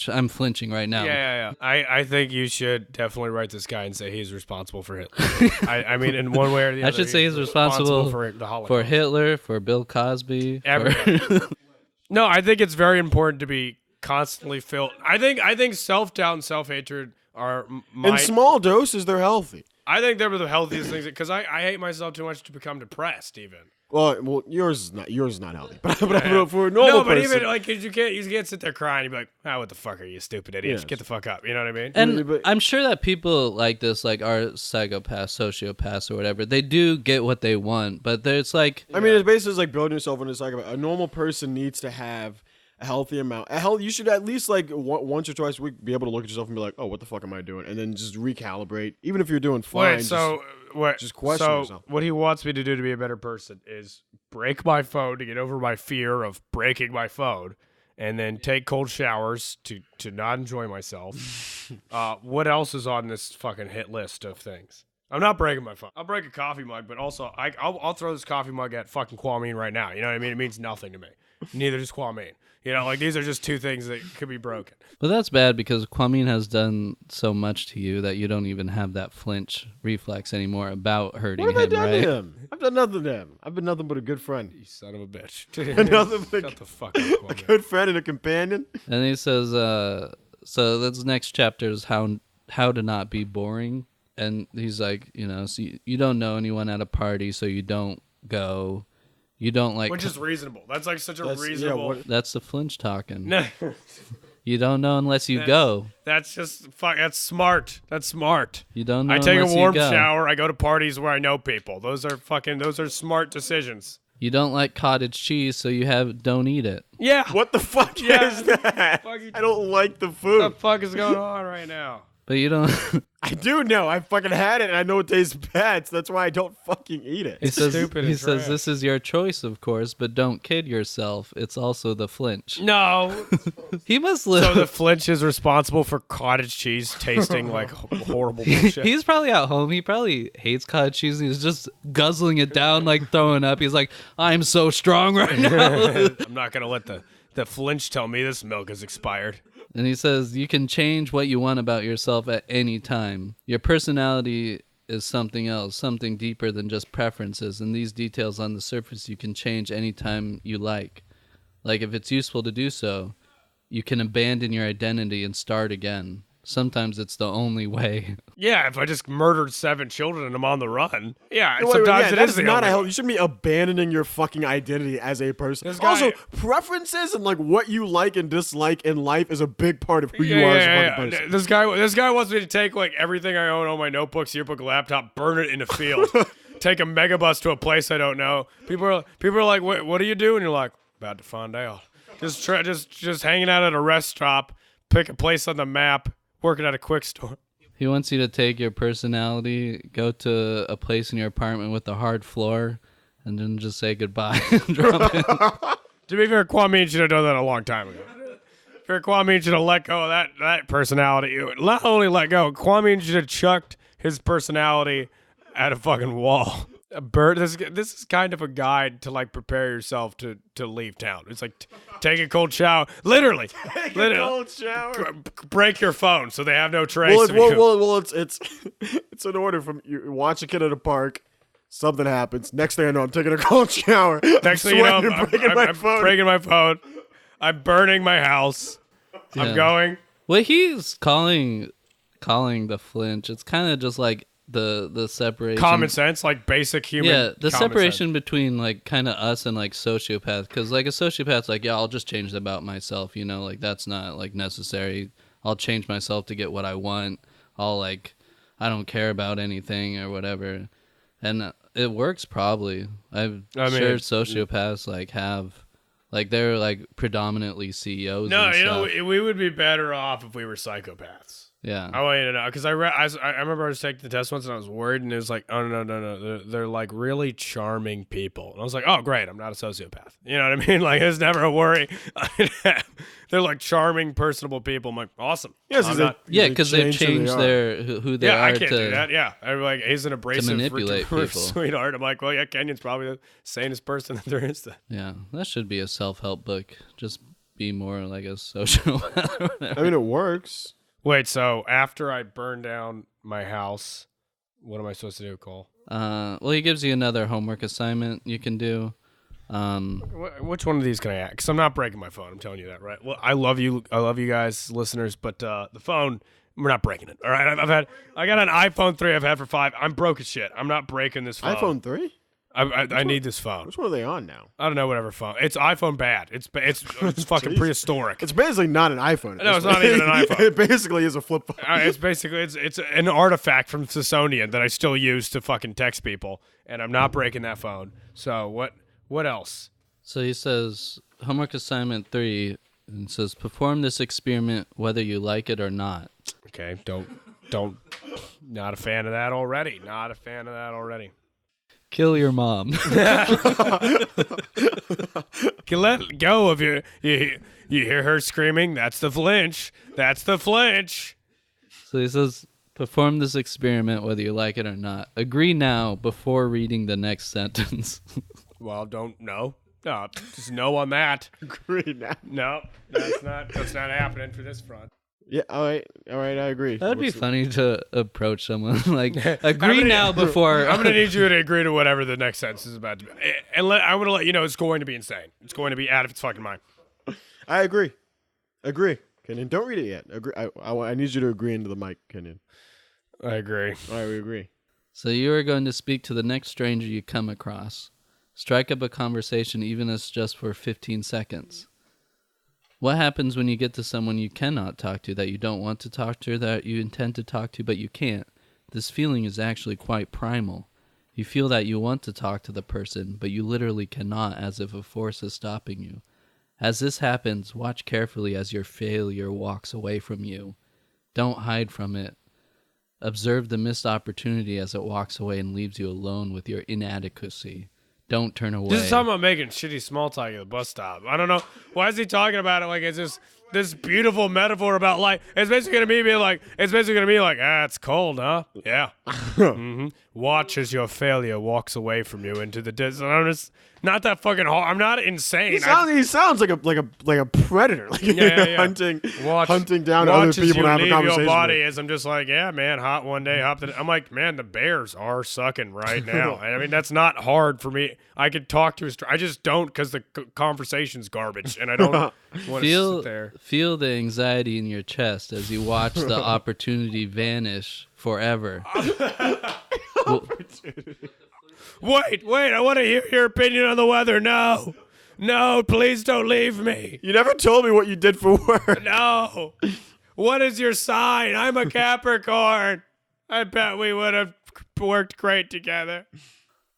I'm flinching right now. Yeah. I think you should definitely write this guy and say he's responsible for Hitler. I mean, in one way or the other. I should say he's responsible for the Holocaust. for Hitler, for Bill Cosby. No, I think it's very important to be constantly filled. I think self-doubt and self-hatred are in small doses, they're healthy. I think they were the healthiest things because I hate myself too much to become depressed. Even Well, yours is not healthy, but for a normal but person, even like 'cause you can't sit there crying. You'd be like, what the fuck are you, stupid idiot? Yes. Just get the fuck up. You know what I mean? And I'm sure that people like this, like are psychopaths, sociopaths, or whatever. They do get what they want, but there's like, I mean, it's basically like building yourself into a psychopath. A normal person needs to have a healthy amount. You should at least like once or twice a week be able to look at yourself and be like, oh, what the fuck am I doing? And then just recalibrate. Even if you're doing fine. Wait, so what? just question so yourself. what he wants me to do to be a better person is break my phone to get over my fear of breaking my phone, and then take cold showers to not enjoy myself. What else is on this fucking hit list of things? I'm not breaking my phone. I'll break a coffee mug, but also I'll throw this coffee mug at fucking Kwame right now. You know what I mean? It means nothing to me. Neither does Kwame. Like these are just two things that could be broken. but that's bad because Kwame has done so much to you that you don't even have that flinch reflex anymore about hurting What have I him, done right? to him? I've done nothing to him. I've been nothing but a good friend. You son of a bitch. Nothing but Shut the fuck up, a Kwame. good friend and a companion. And he says, so this next chapter is how to not be boring. And he's like, so you don't know anyone at a party, so you don't go. You don't like. Which is reasonable. That's like such a That's- yeah, reasonable. what- That's the flinch talking. No, You don't know unless you go. that's just fuck. That's smart. That's smart. You don't know I take a unless warm you go. shower. I go to parties where I know people. Those are smart decisions. You don't like cottage cheese, so don't eat it. Yeah. What the fuck Yeah. is that? Fuck you- I don't like the What food. the fuck is going on right now? But you don't. I do know. I fucking had it, and I know it tastes bad, so that's why I don't fucking eat it. He says, stupid he and says trash. this is your choice, of course, but don't kid yourself. It's also the flinch. No. He must live. So the flinch is responsible for cottage cheese tasting like horrible bullshit. He's probably at home. He probably hates cottage cheese. And he's just guzzling it down, like throwing up. He's like, I'm so strong right now. I'm not gonna let the flinch tell me this milk is expired. And he says, you can change what you want about yourself at any time. Your personality is something else, something deeper than just preferences. And these details on the surface you can change anytime you like. Like if it's useful to do so, you can abandon your identity and start again. Sometimes it's the only way. Yeah, if I just murdered 7 children and I'm on the run. Yeah, Wait, sometimes yeah, it that is is the not only a way. help. You shouldn't be abandoning your fucking identity as a person. This guy- Also, preferences and like what you like and dislike in life is a big part of who you are as a fucking person. This guy wants me to take like everything I own, all my notebooks, yearbook, laptop, burn it in a field, take a megabus to a place I don't know. People are like, what do you do? And you're like, about to find out. Just hanging out at a rest stop, pick a place on the map, working at a quick store. He wants you to take your personality, go to a place in your apartment with a hard floor, and then just say goodbye and drop in. To be fair, Kwame should have done that a long time ago. Kwame should have let go of that personality. Not only let go, Kwame should have chucked his personality at a fucking wall. A bird. This is kind of a guide to like prepare yourself to leave town. It's like take a cold shower. Literally, Cold shower. break your phone so they have no trace Well, of you. it's it's an order from you watch a kid at a park, Something happens. Next thing I know, I'm taking a cold shower. Next thing you know, I'm breaking my phone. breaking my phone. I'm burning my house. Yeah. I'm going. Well, he's calling the flinch. It's kind of just like the separation. Common sense, like basic human. Yeah, the common separation sense. between like kind of us and like sociopaths. Because like a sociopath's like, yeah, I'll just change about myself. You know, like that's not like necessary. I'll change myself to get what I want. I don't care about anything or whatever. And it works probably. Sure sociopaths like have, like they're like predominantly CEOs. No, and stuff. we would be better off if we were psychopaths. Yeah. I want you to know because I remember I was taking the test once and I was worried and it was like, oh no, they're like really charming people and I was like, oh great, I'm not a sociopath. You know what I mean? Like it's never a worry. They're like charming, personable people. I'm like, awesome. Yes, Because they've changed who they are. I can't do that. Yeah, I'm like, he's an abrasive, manipulate people. sweetheart. I'm like, well, yeah, Kenyon's probably the sanest person that there is. Yeah, that should be a self-help book. Just be more like a social. I mean, it works. Wait, so after I burn down my house, what am I supposed to do, Cole? Well, he gives you another homework assignment you can do. Which one of these can I add? Because I'm not breaking my phone. I'm telling you that, right? Well, I love you guys, listeners, but the phone, we're not breaking it. All right, I got an iPhone 3 I've had for 5. I'm broke as shit. I'm not breaking this phone. iPhone 3? I need this phone. Which one are they on now? I don't know, whatever phone. It's iPhone bad. It's fucking prehistoric. It's basically not an iPhone. No, it's not even an iPhone. It basically is a flip phone. It's an artifact from Smithsonian that I still use to fucking text people, and I'm not breaking that phone. So what else? So he says, homework assignment 3, and says, perform this experiment whether you like it or not. Okay, don't. Not a fan of that already. Kill your mom. Let go of you hear her screaming, that's the flinch. So he says, perform this experiment whether you like it or not. Agree now before reading the next sentence. Well, don't know. No, just no on that. Agree now. No, that's not happening for this front. Yeah, all right, I agree. That'd be funny to approach someone like, agree now before. I'm going to need you to agree to whatever the next sentence is about to be. And I'm going to let you know it's going to be insane. It's going to be out of its fucking mind. I agree. Kenyon, don't read it yet. Agree. I need you to agree into the mic, Kenyon. I agree. All right, we agree. So you are going to speak to the next stranger you come across. Strike up a conversation even if it's just for 15 seconds. What happens when you get to someone you cannot talk to, that you don't want to talk to, that you intend to talk to, but you can't? This feeling is actually quite primal. You feel that you want to talk to the person, but you literally cannot, as if a force is stopping you. As this happens, watch carefully as your failure walks away from you. Don't hide from it. Observe the missed opportunity as it walks away and leaves you alone with your inadequacy. Don't turn away. This is talking about making shitty small talk at the bus stop. I don't know. Why is he talking about it like it's just this beautiful metaphor about life? It's basically going to be like, it's cold, huh? Yeah. Mm-hmm. Watch as your failure walks away from you into the distance. I'm just not that fucking hard. I'm not insane. He sounds like a predator, like hunting down other people to have a conversation. Your body as I'm just like, yeah, man, hot one day, hop the. I'm like, man, the Bears are sucking right now. I mean, that's not hard for me. I could talk to I just don't because the conversation's garbage, and I don't want to sit there. Feel the anxiety in your chest as you watch the opportunity vanish forever. Wait, I want to hear your opinion on the weather. No, please don't leave me. You never told me what you did for work. No. What is your sign? I'm a Capricorn. I bet we would have worked great together.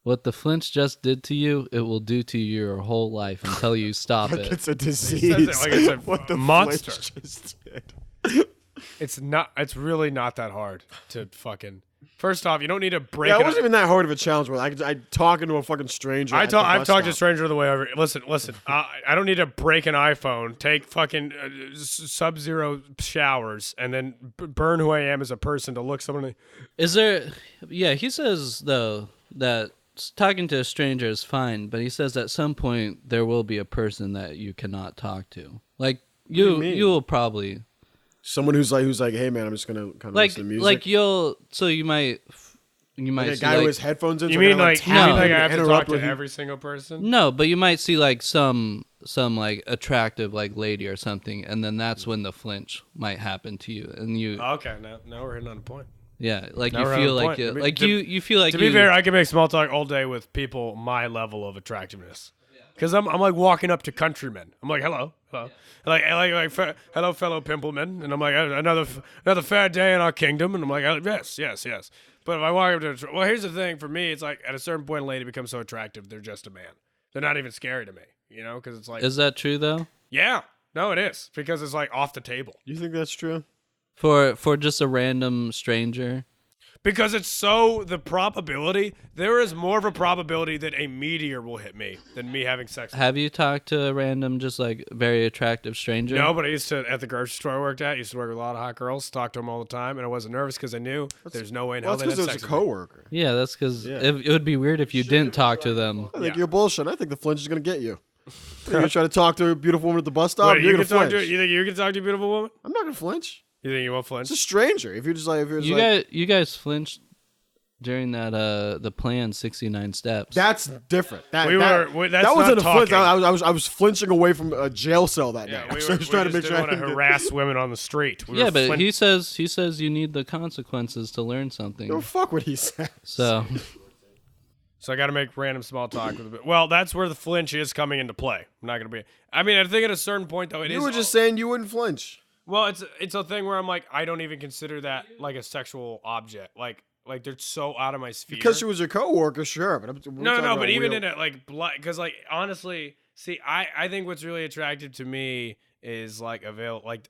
What the flinch just did to you, it will do to you your whole life until you stop it. It's a disease. Like it's a what the monster. Flinch just did. It's really not that hard to fucking. First off, you don't need to break. Yeah, it wasn't even that hard of a challenge. Where I talking to a fucking stranger. I've talked to a stranger on the way over. Listen. I don't need to break an iPhone, take fucking sub-zero showers, and then burn who I am as a person to look someone. Is there? Yeah, he says though that talking to a stranger is fine, but he says at some point there will be a person that you cannot talk to. Like you will probably. Someone who's like, hey man, I'm just gonna kind of listen to music. You might you might Like a see guy like, who has headphones in. You so mean I like tap him I and have to talk interrupt to when he- every single person? no, but you might see like some like attractive like lady or something, and then that's when the flinch might happen to you, and you Okay, now we're hitting on a point. yeah, like Now you we're feel on like point. you I mean, like to- you feel like To you, be fair, I can make small talk all day with people my level of attractiveness. Because I'm like walking up to countrymen. I'm like, hello. Hello, fellow pimplemen. And I'm like, another fair day in our kingdom. And I'm like, yes. But if I walk up to, well, here's the thing for me, it's like at a certain point, a lady becomes so attractive, they're just a man. They're not even scary to me, because it's like, is that true though? yeah, no, it is because it's like off the table. You think that's true? For just a random stranger? Because it's there is more of a probability that a meteor will hit me than me having sex. Have you talked to a random, just like very attractive stranger? No, but I used to, at the grocery store I worked at, I used to work with a lot of hot girls, talk to them all the time, and I wasn't nervous because I knew there's no way in hell Well, they'd that's have because sex it was a with me. coworker. Yeah, that's because Yeah. it would be weird if you didn't talk to them. I think Yeah. you're bullshit. I think the flinch is gonna get you. You're gonna try to talk to a beautiful woman at the bus stop. What, You're you gonna can talk flinch. to, you think you can talk to a beautiful woman? I'm not gonna flinch. You think you won't flinch? It's a stranger. If you're just like, if you're just like, You guys flinched during that the plan 69 steps. that's different. That That's wasn't not a flinch. talking. I was flinching away from a jail cell that Yeah, day. we So I was trying to make just sure didn't I want to didn't harass women on the street. We yeah, were but flin- he says you need the consequences to learn something. Oh, fuck what he said. So So I got to make random small talk with a bit. Well, that's where the flinch is coming into play. I'm not going to be. I mean, I think at a certain point though, You were just saying you wouldn't flinch. Well, it's a thing where I'm like, I don't even consider that like a sexual object. Like they're so out of my sphere. Because she was your coworker, sure. But No. But even in it, like, because like honestly, see, I think what's really attractive to me is like accessibility.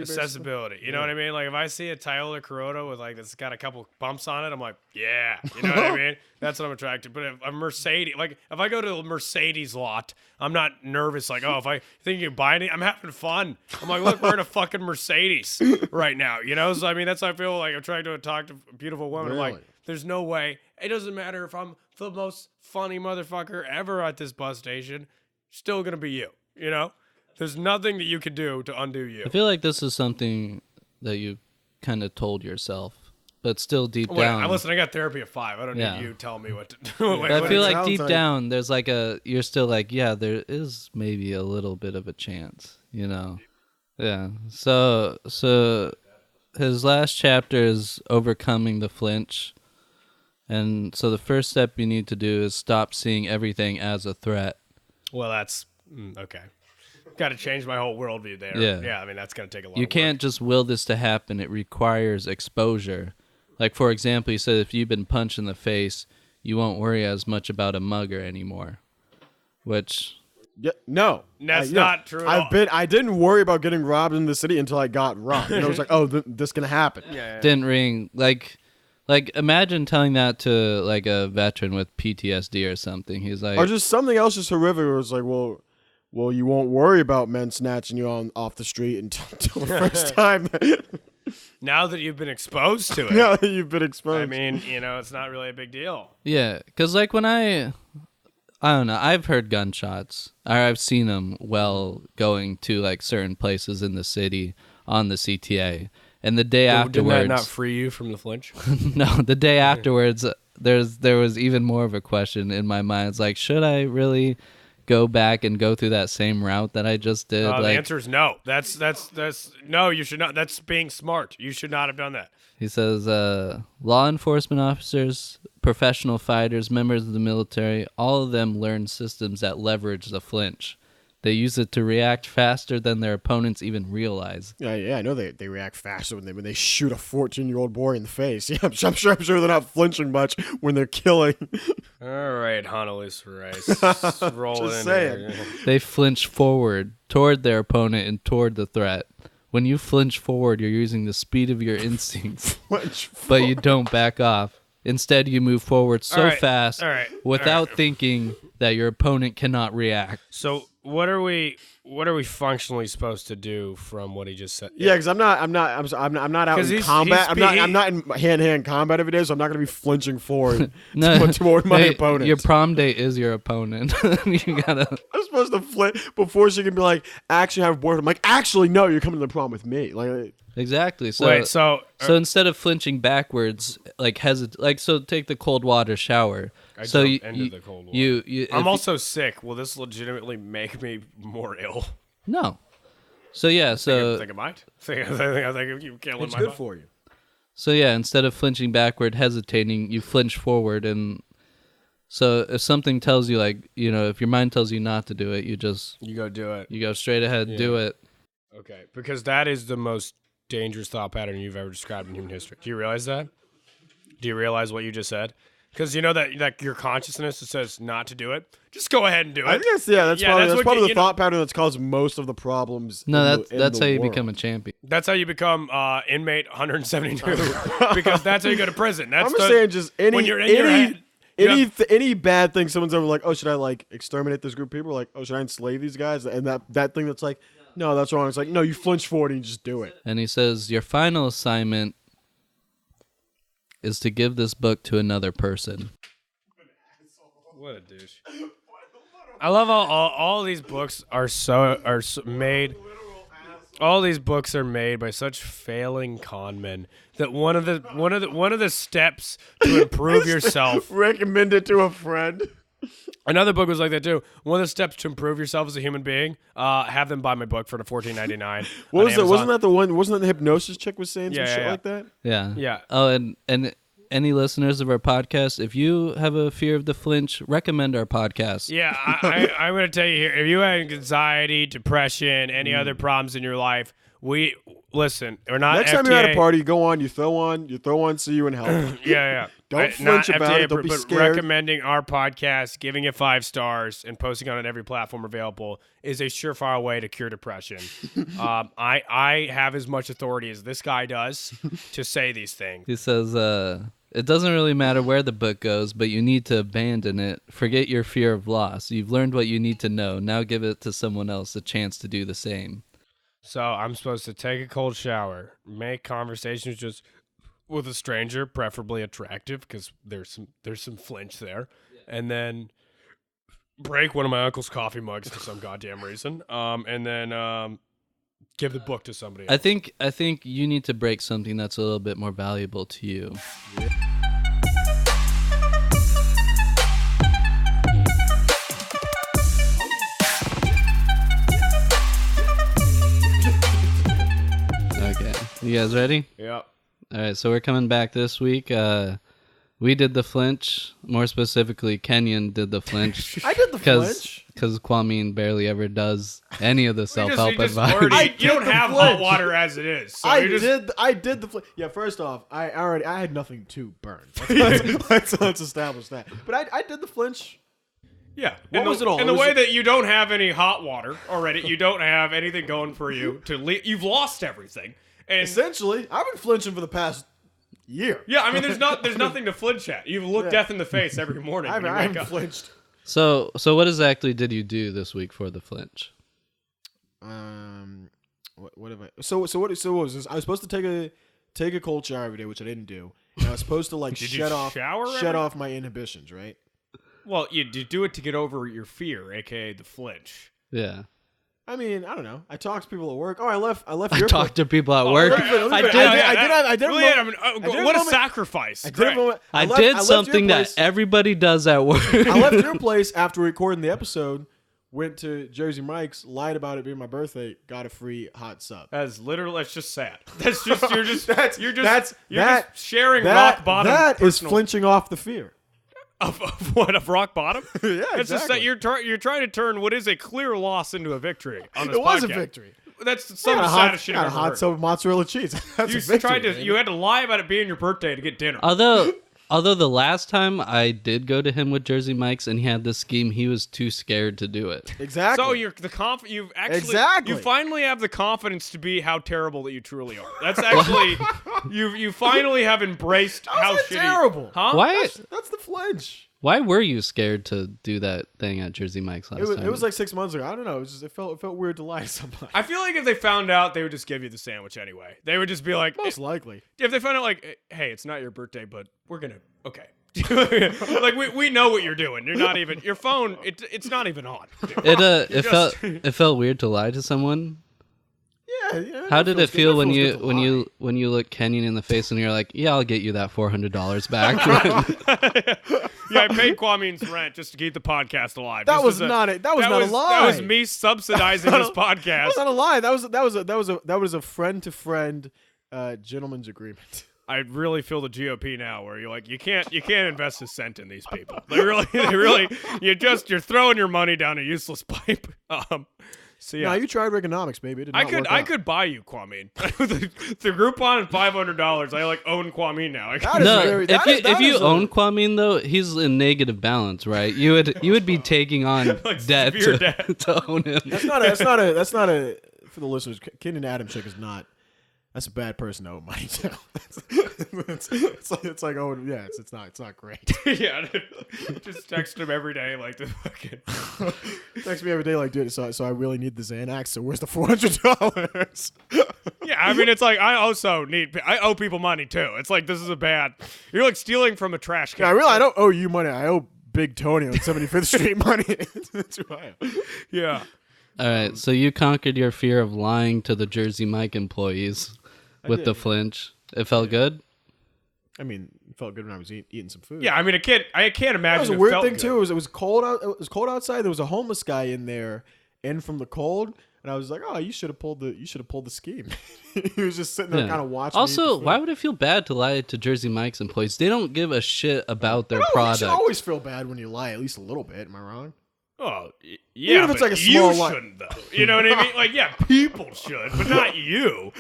Basically? accessibility. You know what I mean? Like if I see a Toyota Corolla with like that's got a couple bumps on it, I'm like, yeah, you know what I mean? That's what I'm attracted. But if a Mercedes, like if I go to a Mercedes lot, I'm not nervous. Like, oh, if I think you can buy any, I'm having fun. I'm like, look, we're in a fucking Mercedes right now. So I mean, that's how I feel like I'm trying to talk to beautiful women. I'm Really? like, there's no way. It doesn't matter if I'm the most funny motherfucker ever at this bus station. Still gonna be you. There's nothing that you can do to undo you. I feel like this is something that you kind of told yourself, but still deep down. Listen, I got therapy at 5. I don't Yeah. need you telling me what to do. But I feel like sounds deep like- down, there's like you're still like, yeah, there is maybe a little bit of a chance, Yeah. So his last chapter is overcoming the flinch. And so the first step you need to do is stop seeing everything as a threat. Well, that's okay. Got to change my whole worldview there. Yeah. I mean, that's going to take a lot You of can't just will this to happen. It requires exposure. Like, for example, he said if you've been punched in the face, you won't worry as much about a mugger anymore. Which, Yeah, no, That's not true at all. I didn't worry about getting robbed in the city until I got robbed. I was like, oh, this can happen. didn't ring. Like imagine telling that to, like, a veteran with PTSD or something. He's like... Or just something else just horrific. Where it's like, well, you won't worry about men snatching you off the street until the first time. Now that you've been exposed to it. Now that you've been exposed. I mean, it's not really a big deal. Yeah, because, like, when I don't know, I've heard gunshots, or I've seen them going to, like, certain places in the city on the CTA. And the day afterwards... Didn't that not free you from the flinch? No, the day afterwards, there was even more of a question in my mind. It's like, should I really go back and go through that same route that I just did? The Like, answer is no. That's no. You should not. That's being smart. You should not have done that. he says, law enforcement officers, professional fighters, members of the military, all of them learn systems that leverage the flinch. They use it to react faster than their opponents even realize. Yeah, I know they react faster when they shoot a 14-year-old boy in the face. Yeah, I'm sure they're not flinching much when they're killing. All right, Honolulu's rice. Roll Just it in saying. there. They flinch forward toward their opponent and toward the threat. When you flinch forward, you're using the speed of your instincts, but you don't back off. Instead, you move forward so All right, fast all right, without all right. thinking that your opponent cannot react. So what are we functionally supposed to do from what he just said? Yeah, because I'm not out 'Cause in he's- combat. he's I'm not in hand-to-hand combat every day, so I'm not going to be flinching forward No, toward my hey, opponent. Your prom date is your opponent. You gotta. I'm supposed to flinch before she can be like, actually have a boyfriend. I'm like, actually, no, you're coming to the prom with me. Like, Exactly. So Wait, so instead of flinching backwards, so take the cold water shower. I So jumped into the cold water. if I'm also sick. Will this legitimately make me more ill? no. So yeah, I so think I might. I think you killing It's my good butt. for you. so yeah, instead of flinching backward, hesitating, you flinch forward, and so if something tells you if your mind tells you not to do it, you go do it. go straight ahead, do it. Okay, because that is the most dangerous thought pattern you've ever described in human history. Do you realize that? Do you realize what you just said? Because you know that your consciousness says not to do it. Just go ahead and do it. I guess that's what probably you the thought pattern that's caused most of the problems. No, in that's the how you world. become a champion. That's how you become inmate 172. Because that's how you go to prison. That's I'm just saying, just when you're in your head. any bad thing someone's ever like, oh, should I exterminate this group of people? Like, oh, should I enslave these guys? And that thing that's like, no, that's wrong. It's like, no, you flinch forward and you just do it. And he says your final assignment is to give this book to another person. What a douche. I love how all these books are made. All these books are made by such failing con men that one of the steps to improve yourself. Recommend it to a friend. Another book was like that too. One of the steps to improve yourself as a human being, have them buy my book for the $14.99. What was it? Wasn't that the one? Wasn't that the hypnosis chick was saying some shit yeah. like that? Yeah. Yeah. Oh, and any listeners of our podcast, if you have a fear of the flinch, recommend our podcast. Yeah, I'm going to tell you here. If you have anxiety, depression, any other problems in your life, listen. We're not Next FDA. time you're at a party, you go on, you throw on, see you and help. Yeah. Don't flinch not about FDA, it. Don't be but scared. recommending our podcast, giving it 5 stars, and posting on it every platform available is a surefire way to cure depression. I have as much authority as this guy does to say these things. He says, it doesn't really matter where the book goes, but you need to abandon it. Forget your fear of loss. You've learned what you need to know. Now give it to someone else a chance to do the same. So I'm supposed to take a cold shower, make conversations just with a stranger, preferably attractive, because there's some flinch there, and then break one of my uncle's coffee mugs for some goddamn reason, and then give the book to somebody else. I think you need to break something that's a little bit more valuable to you. Okay, you guys ready? Yep. All right, so we're coming back this week. We did the flinch. More specifically, Kenyon did the flinch. I did the flinch. Because Kwame barely ever does any of the self-help You just advice. already- you don't did the have flinch. hot water as it is. So I you're just, did the flinch. Yeah, first off, I had nothing to burn. Let's establish that. But I did the flinch. Yeah. What was it all? In It the was way a- that you don't have any hot water already, you don't have anything going for you you've lost everything. And Essentially, I've been flinching for the past year. yeah, I mean, there's nothing to flinch at. You look death in the face every morning I when you haven't wake up. flinched. So what exactly did you do this week for the flinch? What have I? So what was this? I was supposed to take a cold shower every day, which I didn't do. And I was supposed to Did you shower shut every- off my inhibitions, right? Well, you do it to get over your fear, aka the flinch. Yeah. I mean, I don't know. I talked to people at work. Oh, I left I your talked to people at work. I did What a sacrifice! I did Great. I left your something that place. everybody does at work. I left your place after recording the episode. Went to Jersey Mike's, lied about it being my birthday, got a free hot sub. That's literally. That's just sad. That's just you're just That's just sharing rock bottom. That is personal- flinching off the fear. of what, of rock bottom. Yeah, It's just exactly. that you're trying to turn what is a clear loss into a victory on this It was a podcast. victory. That's some of the saddest shit got a I've ever hot heard. sub with mozzarella cheese. That's You a victory, tried to. man. You had to lie about it being your birthday to get dinner. Although the last time I did go to him with Jersey Mike's and he had this scheme, he was too scared to do it. Exactly. So you're the you've actually Exactly. you finally have the confidence to be how terrible that you truly are. That's actually you finally have embraced how How's shitty. it terrible? Huh? Why? That's the flinch. Why were you scared to do that thing at Jersey Mike's last time? It was like 6 months ago. I don't know. It felt weird to lie to somebody. I feel like if they found out, they would just give you the sandwich anyway. They would just be like, Most likely. if they found out, like, hey, it's not your birthday, but we're gonna okay. Like we know what you're doing. You're not even your phone. It's not even on. it felt weird to lie to someone. How did it feel when you look Kenyon in the face and you're like, yeah, I'll get you that $400 back? Yeah, I paid Kwame's rent just to keep the podcast alive. That was not a lie. That was me subsidizing this podcast. That was not a lie. That was a friend to friend gentleman's agreement. I really feel the GOP now, where you're like, you can't invest a cent in these people. They really, you're throwing your money down a useless pipe. So yeah, no, you tried Reaganomics, baby. It did not work I out. could buy you Kwame the Groupon and $500. I own Kwame now. If you own Kwame though, he's in negative balance, right? You would be taking on like debt to own him. That's not a for the listeners. Kenyon Adamczyk is not. That's a bad person to owe money to. It's like oh yeah, it's not great. Yeah, just text him every day like the fucking. Text me every day like, dude. So I really need the Xanax. So where's the $400? Yeah, I mean it's like I owe people money too. It's like this is you're like stealing from a trash can. Yeah, I don't owe you money. I owe Big Tony on 75th Street money. That's who I owe. Yeah. All right, so you conquered your fear of lying to the Jersey Mike employees with the Flinch. It felt good? I mean, it felt good when I was eating some food. Yeah, I mean, I can't imagine. That was a weird thing too. It was cold out. It was cold outside. There was a homeless guy in there, in from the cold, and I was like, "Oh, you should have pulled the scheme." He was just sitting there, kind of watching. Also, why would it feel bad to lie to Jersey Mike's employees? They don't give a shit about their product. You should always feel bad when you lie, at least a little bit. Am I wrong? Oh, yeah, even if it's like a small lie. Shouldn't though. You know what I mean? Like, yeah, people should, but not you.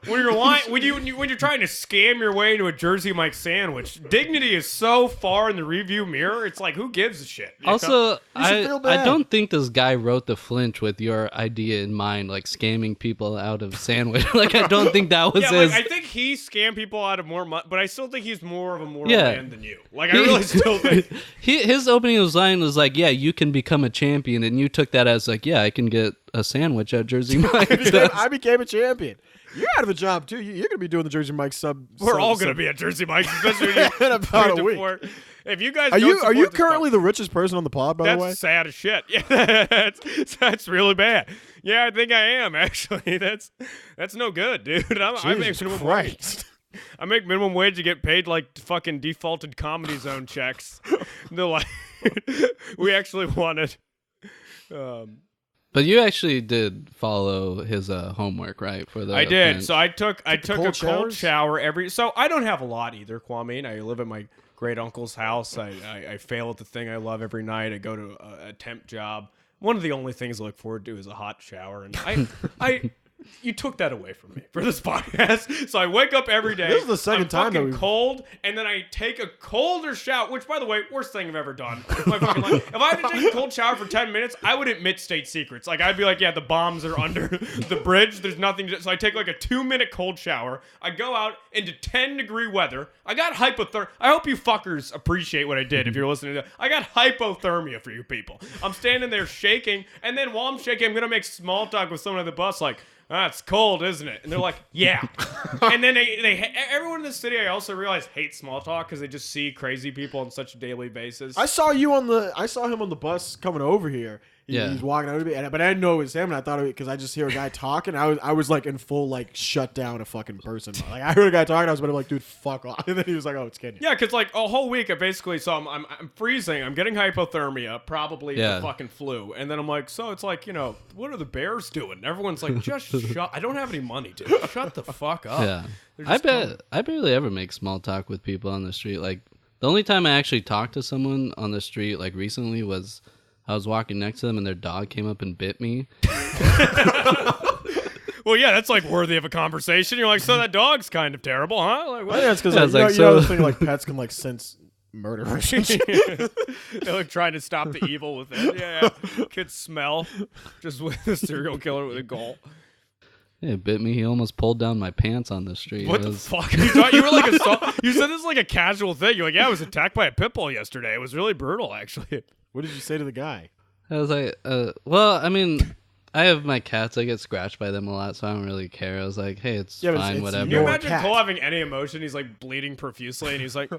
When you're lying, when you're trying to scam your way into a Jersey Mike sandwich, dignity is so far in the review mirror. It's like, who gives a shit? Also, I don't think this guy wrote the Flinch with your idea in mind, like scamming people out of sandwich. Like, I don't think that was his. Like, I think he scammed people out of more money, but I still think he's more of a moral man than you. Like, I really still think his opening line was like, "Yeah, you can become a champion," and you took that as like, "Yeah, I can get a sandwich at Jersey Mike's." I became a champion. You're out of a job too. You're going to be doing the Jersey Mike sub. We're all going to be at Jersey Mike's, especially in about a week. If you guys are you currently the richest person on the pod? By the way, that's sad as shit. Yeah, that's really bad. Yeah, I think I am actually. That's no good, dude. I make minimum wage. I make minimum wage to get paid like fucking defaulted Comedy Zone checks. They're like, we actually wanted. But you actually did follow his homework, right? For the I did. Flinch. So I took a cold showers? shower every. So I don't have a lot either, Kwame. I live at my great uncle's house. I fail at the thing I love every night. I go to a temp job. One of the only things I look forward to is a hot shower, and I you took that away from me for this podcast. So I wake up every day. This is the second time that we've cold, and then I take a colder shower. Which, by the way, worst thing I've ever done. If I had to take a cold shower for 10 minutes, I would admit state secrets. Like I'd be like, yeah, the bombs are under the bridge. There's nothing. So I take like a 2-minute cold shower. I go out into 10-degree weather. I got hypothermia. I hope you fuckers appreciate what I did. If you're listening to that, I got hypothermia for you people. I'm standing there shaking, and then while I'm shaking, I'm gonna make small talk with someone at the bus, like. It's cold, isn't it? And they're like, yeah. And then everyone in the city, I also realize, hates small talk because they just see crazy people on such a daily basis. I saw him on the bus coming over here. He's walking over to me, but I didn't know it was him, and I thought it was because I just hear a guy talking. I was like in full like shut down a fucking person. Like I heard a guy talking, I was like, dude, fuck off. And then he was like, oh, it's Kenyon. Yeah, because like a whole week, I'm freezing, I'm getting hypothermia, probably the fucking flu, and then I'm like, so it's like, what are the Bears doing? Everyone's like, just shut. I don't have any money, dude. Shut the fuck up. Yeah, I barely ever make small talk with people on the street. Like the only time I actually talked to someone on the street like recently was. I was walking next to them and their dog came up and bit me. Well, yeah, that's like worthy of a conversation. You're like, so that dog's kind of terrible, huh? Like, I think that's because the thing like pets can like sense murder. They're like trying to stop the evil with it. Yeah. Kids smell just with a serial killer with a goal. Yeah, it bit me. He almost pulled down my pants on the street. What the fuck? You were like you said this like a casual thing. You're like, yeah, I was attacked by a pit bull yesterday. It was really brutal, actually. What did you say to the guy? I was like, well, I mean, I have my cats. I get scratched by them a lot, so I don't really care. I was like, hey, it's fine, whatever. Can you imagine Cole having any emotion? He's like bleeding profusely, and he's like,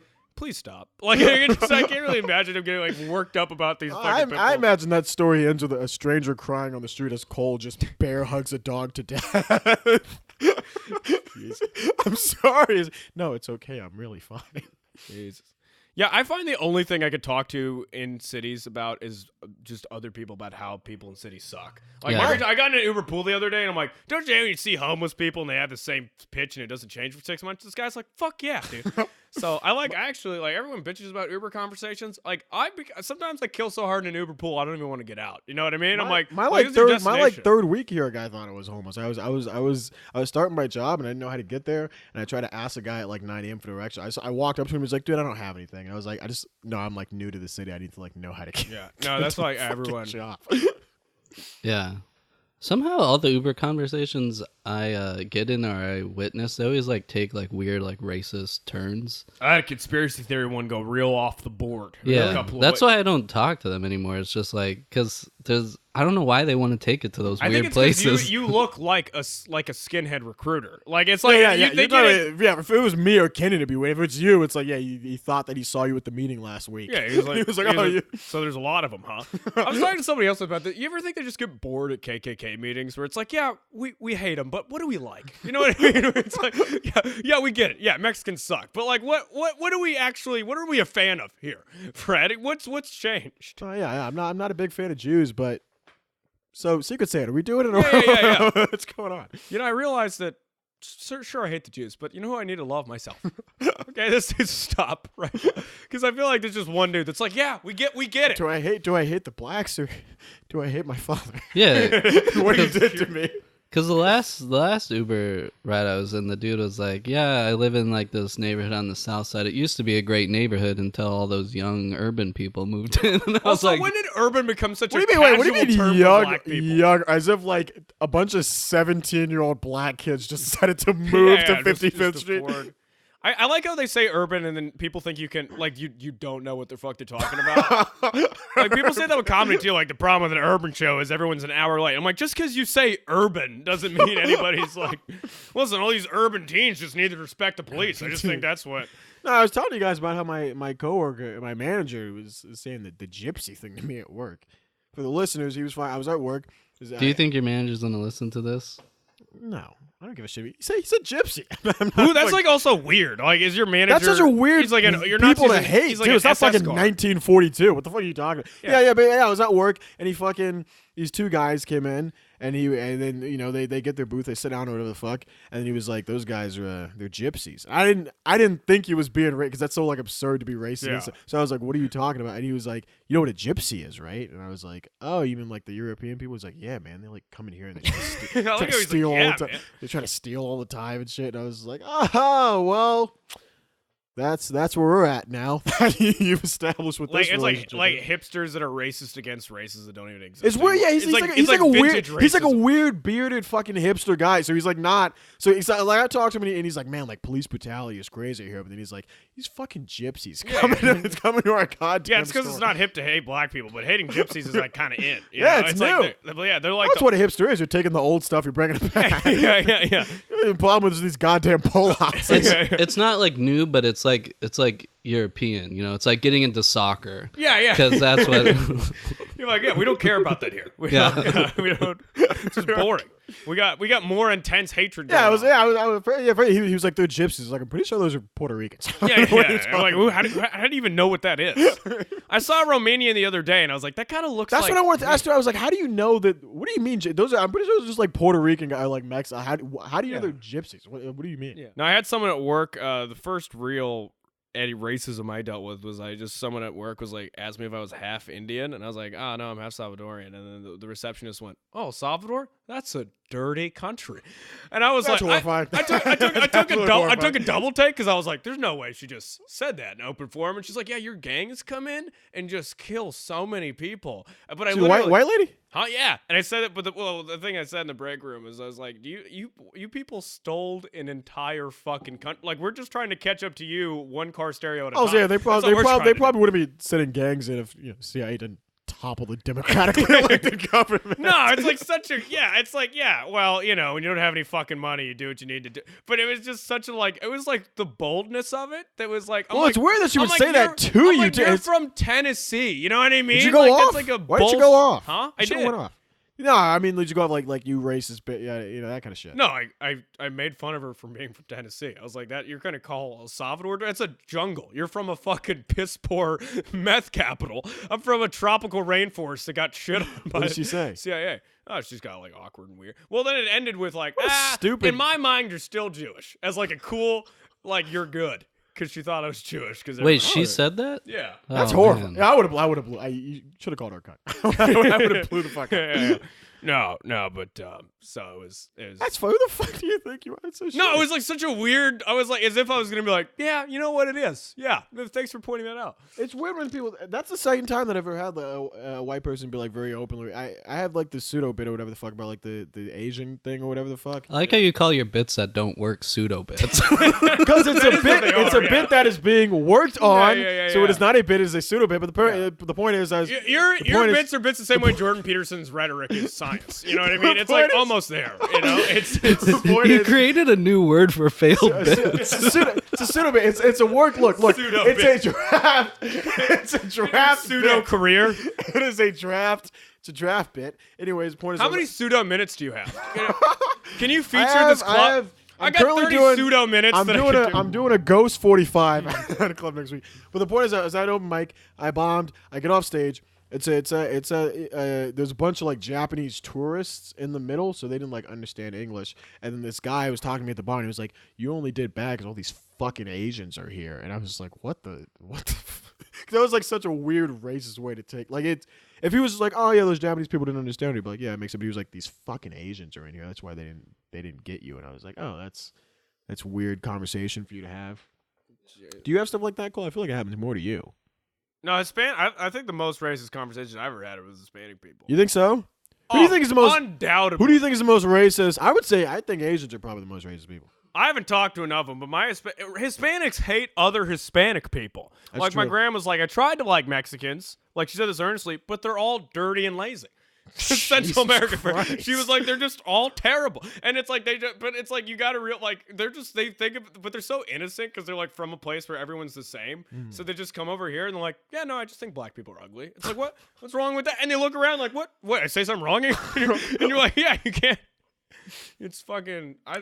please stop. Like I can't really imagine him getting like worked up about these fucking I imagine that story ends with a stranger crying on the street as Cole just bear hugs a dog to death. I'm sorry. No, it's okay. I'm really fine. Jesus. Yeah, I find the only thing I could talk to in cities about is just other people about how people in cities suck. Like I got in an Uber pool the other day, and I'm like, don't you see homeless people and they have the same pitch and it doesn't change for 6 months? This guy's like, fuck yeah, dude. So I actually everyone bitches about Uber conversations. Like sometimes I kill so hard in an Uber pool I don't even want to get out. You know what I mean? I'm like, my third week here, a guy thought I was homeless. I was starting my job and I didn't know how to get there, and I tried to ask a guy at like 9 a.m. for directions. I walked up to him. He was like, dude, I don't have anything. And I was like, I'm like new to the city. I need to like know how to get. Yeah, no, that's like everyone. Job. Yeah. Somehow all the Uber conversations I get in or I witness, they always like take like weird like racist turns. I had a conspiracy theory one go real off the board. Yeah, that's why I don't talk to them anymore. It's just like because I don't know why they want to take it to those weird places. You look like a skinhead recruiter. Like it's like yeah. If it was me or Kenny to be weird, if it's you, it's like he thought that he saw you at the meeting last week. Yeah, he was like, so there's a lot of them, huh? I was talking to somebody else about that. You ever think they just get bored at KKK meetings where it's like, yeah, we hate them, but what do we like? You know what I mean? It's like, yeah, we get it. Yeah, Mexicans suck, but like, what are we a fan of here, Fred? What's changed? Yeah, I'm not a big fan of Jews, but. So, Secret Santa, are we doing it? Yeah. What's going on? You know, I realized that, sure, I hate the Jews, but you know who I need to love? Myself. Okay, this is stop, right? Because I feel like there's just one dude that's like, yeah, we get it. Do I hate the blacks, or do I hate my father? Yeah. What you did to me. Because the last Uber ride I was in, the dude was like, yeah, I live in like this neighborhood on the south side. It used to be a great neighborhood until all those young urban people moved in. And I was like, when did urban become such a casual term for black people? Young, as if like a bunch of 17-year-old black kids just decided to move to 55th Street. I like how they say urban and then people think you can, like, you don't know what the fuck they're talking about. Like, people say that with comedy, too. Like, the problem with an urban show is everyone's an hour late. I'm like, just because you say urban doesn't mean anybody's like, listen, all these urban teens just need to respect the police. I just think that's what. No, I was telling you guys about how my coworker, my manager, was saying the gypsy thing to me at work. For the listeners, he was fine. I was at work. Do you think your manager's going to listen to this? No. I don't give a shit. He said gypsy. Ooh, that's like also weird. Like, is your manager? That's such a weird. He's like you're people not to hate. He's like dude, it's not fucking car. 1942. What the fuck are you talking about? Yeah. But I was at work and these two guys came in and then you know they get their booth, they sit down or whatever the fuck, and then he was like, those guys are they're gypsies. I didn't think he was being racist because that's so like absurd to be racist. Yeah. So I was like, what are you talking about? And he was like, you know what a gypsy is, right? And I was like, oh, you mean like the European people? He's like, yeah, man, they like come in here and they try to steal all the time. They try to steal all the time and shit. And I was like, oh well. That's where we're at now. You've established with this relationship. It's like hipsters that are racist against races that don't even exist. It's weird. Yeah, he's like a weird bearded fucking hipster guy. So he's like not. So he's like I talked to him and he's like, man, like police brutality is crazy here. But then he's like, these fucking gypsies coming to our goddamn. Yeah, it's because it's not hip to hate black people, but hating gypsies is like kind of in. Yeah, it's new. Like they're like that's what a hipster is. You're taking the old stuff, you're bringing it back. yeah. The problem with these goddamn pull-outs. It's not like new, but it's like European, you know. It's like getting into soccer. Yeah. Because that's what you're like. Yeah, we don't care about that here. We don't. It's just boring. We got more intense hatred. I was afraid. He was like, they're gypsies. Like, I'm pretty sure those are Puerto Ricans. Yeah. I'm like, how do you even know what that is? I saw Romanian the other day, and I was like, that kind of looks. That's what I wanted to ask you. I was like, how do you know that? What do you mean? Those are. I'm pretty sure those are just like Puerto Rican guy, like Mexican. How do you know they're gypsies? What do you mean? Yeah. Now I had someone at work. The first real any racism I dealt with was someone at work was like asked me if I was half Indian, and I was like, oh no, I'm half Salvadorian, and then the receptionist went, oh, Salvador, that's a dirty country, and I was that's like, horrifying. I took a double take because I was like, there's no way she just said that in open forum, and she's like, yeah, your gangs come in and just kill so many people, but I white lady. Huh? Yeah, and I said it, but the thing I said in the break room is I was like, you people stole an entire fucking country. Like, we're just trying to catch up to you, one car stereo at a time. Oh yeah, they probably wouldn't be sending gangs in if CIA didn't topple the democratically elected government. No, it's like such a well, you know, when you don't have any fucking money, you do what you need to do. But it was just such a like, it was like the boldness of it that was like, Well, it's weird that you would say that to I'm you. like, you're from Tennessee, you know what I mean? Did you go like, off? It's like a Why did you go off? Huh? You should've went off. No, I mean, did you go off like you racist bit, yeah, you know, that kind of shit. No, I made fun of her for being from Tennessee. I was like, that you're gonna call El Salvador? That's a jungle. You're from a fucking piss poor meth capital. I'm from a tropical rainforest that got shit on by What did she say? CIA. Oh, she's got like awkward and weird. Well, then it ended with like, stupid. In my mind, you're still Jewish. As like a cool, like you're good. Because she thought I was Jewish. Wait, she said that? Yeah. That's Oh, horrible. man. Yeah, I would have blew. You should have called her a cunt. I would have blew the fuck out. Yeah. No, but so it was. That's who the fuck do you think you are? That's so No, shit. it was like such a weird. I was like, as if I was gonna be like, yeah, you know what it is. Yeah, thanks for pointing that out. It's weird when people. That's the second time that I've ever had a white person be like very openly. I have like the pseudo bit or whatever the fuck about like the Asian thing or whatever the fuck. I like how you call your bits that don't work pseudo bits. Because it's a bit. It's a bit that is being worked on. So it is not a bit. It's a pseudo bit. But the point is, Your bits are bits the same way Jordan Peterson's rhetoric is science. You know what I mean? It's like almost there. You know, it's the point You is, created a new word for failed bits. it's a pseudo bit. It's a work. Look. Pseudo It's a draft. It's a draft. pseudo bit. career. It is a draft. It's a draft bit. Anyways, the point is, How many pseudo minutes do you have? Can you feature I this club? I I'm got currently 30 doing, pseudo minutes. I'm doing a Ghost 45 at a club next week. But the point is, as I open mic, I bombed. I get off stage. There's a bunch of like Japanese tourists in the middle, so they didn't like understand English. And then this guy was talking to me at the bar, and he was like, "You only did bad because all these fucking Asians are here." And I was just like, "What the?" That was like such a weird racist way to take. Like it, if he was like, "Oh yeah, those Japanese people didn't understand," he'd be like, "Yeah, it makes it." But he was like, "These fucking Asians are in here. That's why they didn't get you." And I was like, "Oh, that's weird conversation for you to have." Do you have stuff like that, Cole? I feel like it happens more to you. No, Hispanic. I think the most racist conversation I ever had was Hispanic people. You think so? Who do you think is the most? Undoubtedly. Who do you think is the most racist? I think Asians are probably the most racist people. I haven't talked to enough of them, but my Hispanics hate other Hispanic people. That's like my true. grandma's like, I tried to like Mexicans. Like she said this earnestly, but they're all dirty and lazy. Central America. Christ. She was like, they're just all terrible. And it's like but it's like you got to they think of, but they're so innocent because they're like from a place where everyone's the same. So they just come over here and they're like, yeah, no, I just think black people are ugly. It's like, what's wrong with that? And they look around like, what? I say something wrong? And you're like, yeah, you can't. It's fucking. I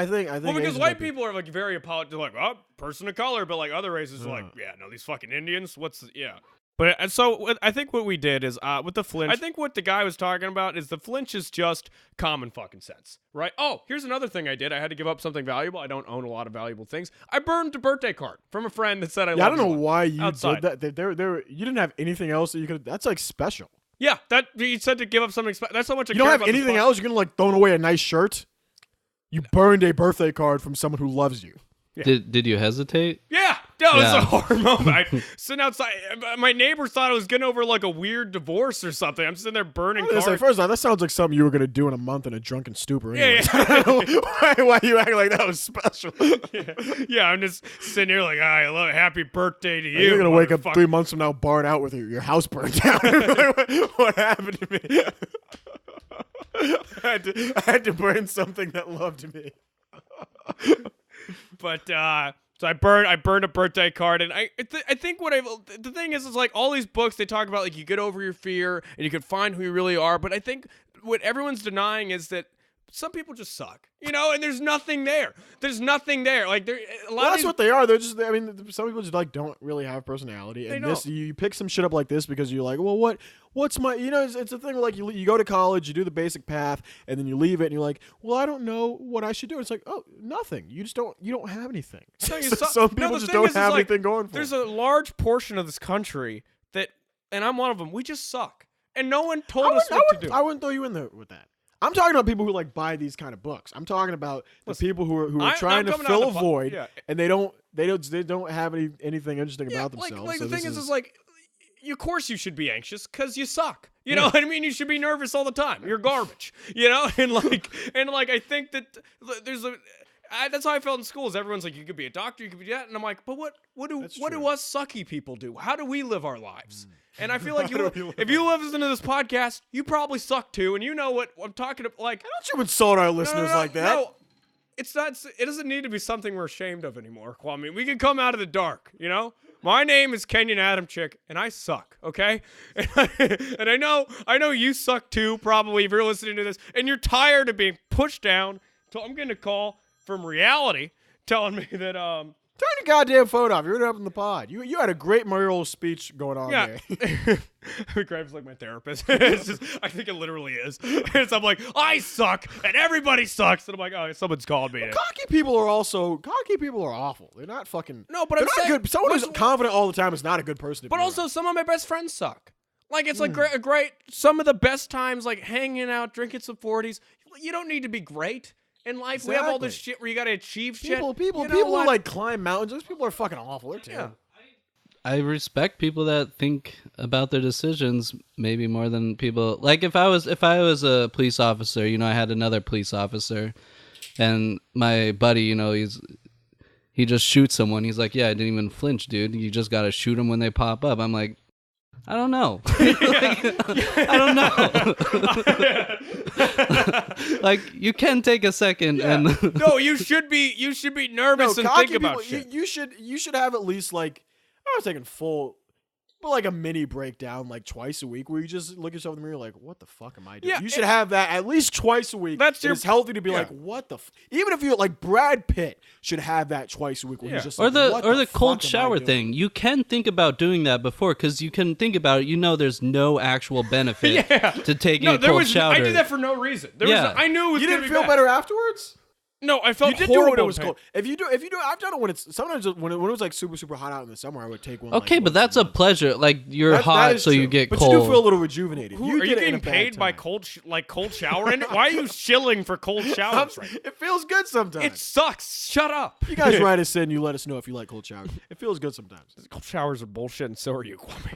think. Well, because Asians white are people are like very apologetic. They're like, oh, person of color, but like other races are like, yeah, no, these fucking Indians. Yeah. But so I think what we did is with the flinch. I think what the guy was talking about is the flinch is just common fucking sense, right? Oh, here's another thing I did. I had to give up something valuable. I don't own a lot of valuable things. I burned a birthday card from a friend that said I. Yeah, I don't know why you outside. did that. You didn't have anything else that you could. That's like special. Yeah, that you said to give up something. That's how much I You don't care have about this anything podcast. else. You're gonna like throw away a nice shirt. You burned a birthday card from someone who loves you. Yeah. Did you hesitate? Yeah, that was Yeah. a horror moment. I sitting outside. My neighbors thought I was getting over like a weird divorce or something. I'm sitting there burning cards. First off, that sounds like something you were gonna do in a month in a drunken stupor. Yeah, Anyways. Why you acting like that was special? Yeah, I'm just sitting here like, I love it. Happy birthday to you. You're gonna wake up motherfucker. 3 months from now, barred out with your house burned down. What happened to me? I had to burn something that loved me. But so I burned a birthday card, and I think the thing is like all these books they talk about like you get over your fear and you can find who you really are. But I think what everyone's denying is that some people just suck, you know, and there's nothing there. There's nothing there. Like there, a lot Well, of that's these, what they are. They're just. I mean, some people just like don't really have personality. They And don't. this, you pick some shit up like this because you're like, well, what's my? You know, it's a thing where like you go to college, you do the basic path, and then you leave it, and you're like, well, I don't know what I should do. It's like, oh, nothing. You don't have anything. No, you So suck. some No, people the just thing don't is, have like, anything going for There's them. a large portion of this country that, and I'm one of them. We just suck, and no one I told us wouldn't- what to do. I wouldn't throw you in there with that. I'm talking about people who like buy these kind of books. I'm talking about the people who are I'm trying to coming fill out a of the void, yeah. and they don't have anything interesting Yeah, about themselves. like so the this thing is like, of course you should be anxious because you suck. You know what I mean? You should be nervous all the time. You're garbage. You know, and like I think that there's that's how I felt in school. Is everyone's like, you could be a doctor, you could be that, and I'm like, but what do us sucky people do? How do we live our lives? And I feel like if you listen to this podcast, you probably suck too, and you know what I'm talking about. Like, Don't you insult our listeners like that? No, it's not. It doesn't need to be something we're ashamed of anymore, Kwame. We can come out of the dark, you know. My name is Kenyon Adamchick, and I suck, okay? And I know you suck too, probably, if you're listening to this, and you're tired of being pushed down. So I'm getting a call from reality telling me that Turn your goddamn phone off. You're up in the pod. You had a great moral speech going on there. Graham's like my therapist. It's just, I think it literally is. So I'm like, I suck, and everybody sucks. And I'm like, oh, someone's called me. Cocky people are awful. They're not fucking. No, but they're I'm not saying, good. Someone who's confident all the time is not a good person. But also, some of my best friends suck. Like, it's like great. Some of the best times, like hanging out, drinking some 40s. You don't need to be great in life. Exactly. We have all this shit where you got to achieve shit. People who like climb mountains. Those people are fucking awful. They're terrible. I respect people that think about their decisions maybe more than people. Like if I was a police officer, you know, I had another police officer, and my buddy, you know, he just shoots someone. He's like, yeah, I didn't even flinch, dude. You just got to shoot them when they pop up. I'm like, I don't know. I don't know. Like, you can take a second and No, you should be nervous and think about people, shit. You should have at least like, I was taking full, but like a mini breakdown like twice a week where you just look yourself in the mirror like, what the fuck am I doing? Yeah, you should have that at least twice a week. It's healthy to be like, what the even if you're like Brad Pitt should have that twice a week where he's just or like, the cold shower thing. You can think about doing that before because you can think about it. You know, there's no actual benefit to taking a cold shower. I did that for no reason. I knew it was you didn't feel bad. better afterwards. No, I felt you did horrible do it when it was pain. cold. If you do, I've done it when it's sometimes when it was like super hot out in the summer. I would take one. Okay, like, but that's a pleasure. Like you're hot, so you get but cold. But you do feel a little rejuvenated. Are you getting paid by cold showering? Why are you shilling for cold showers? It feels good sometimes. It sucks. Shut up. You guys write us in. You let us know if you like cold showers. It feels good sometimes. Cold showers are bullshit, and so are you, Kwame.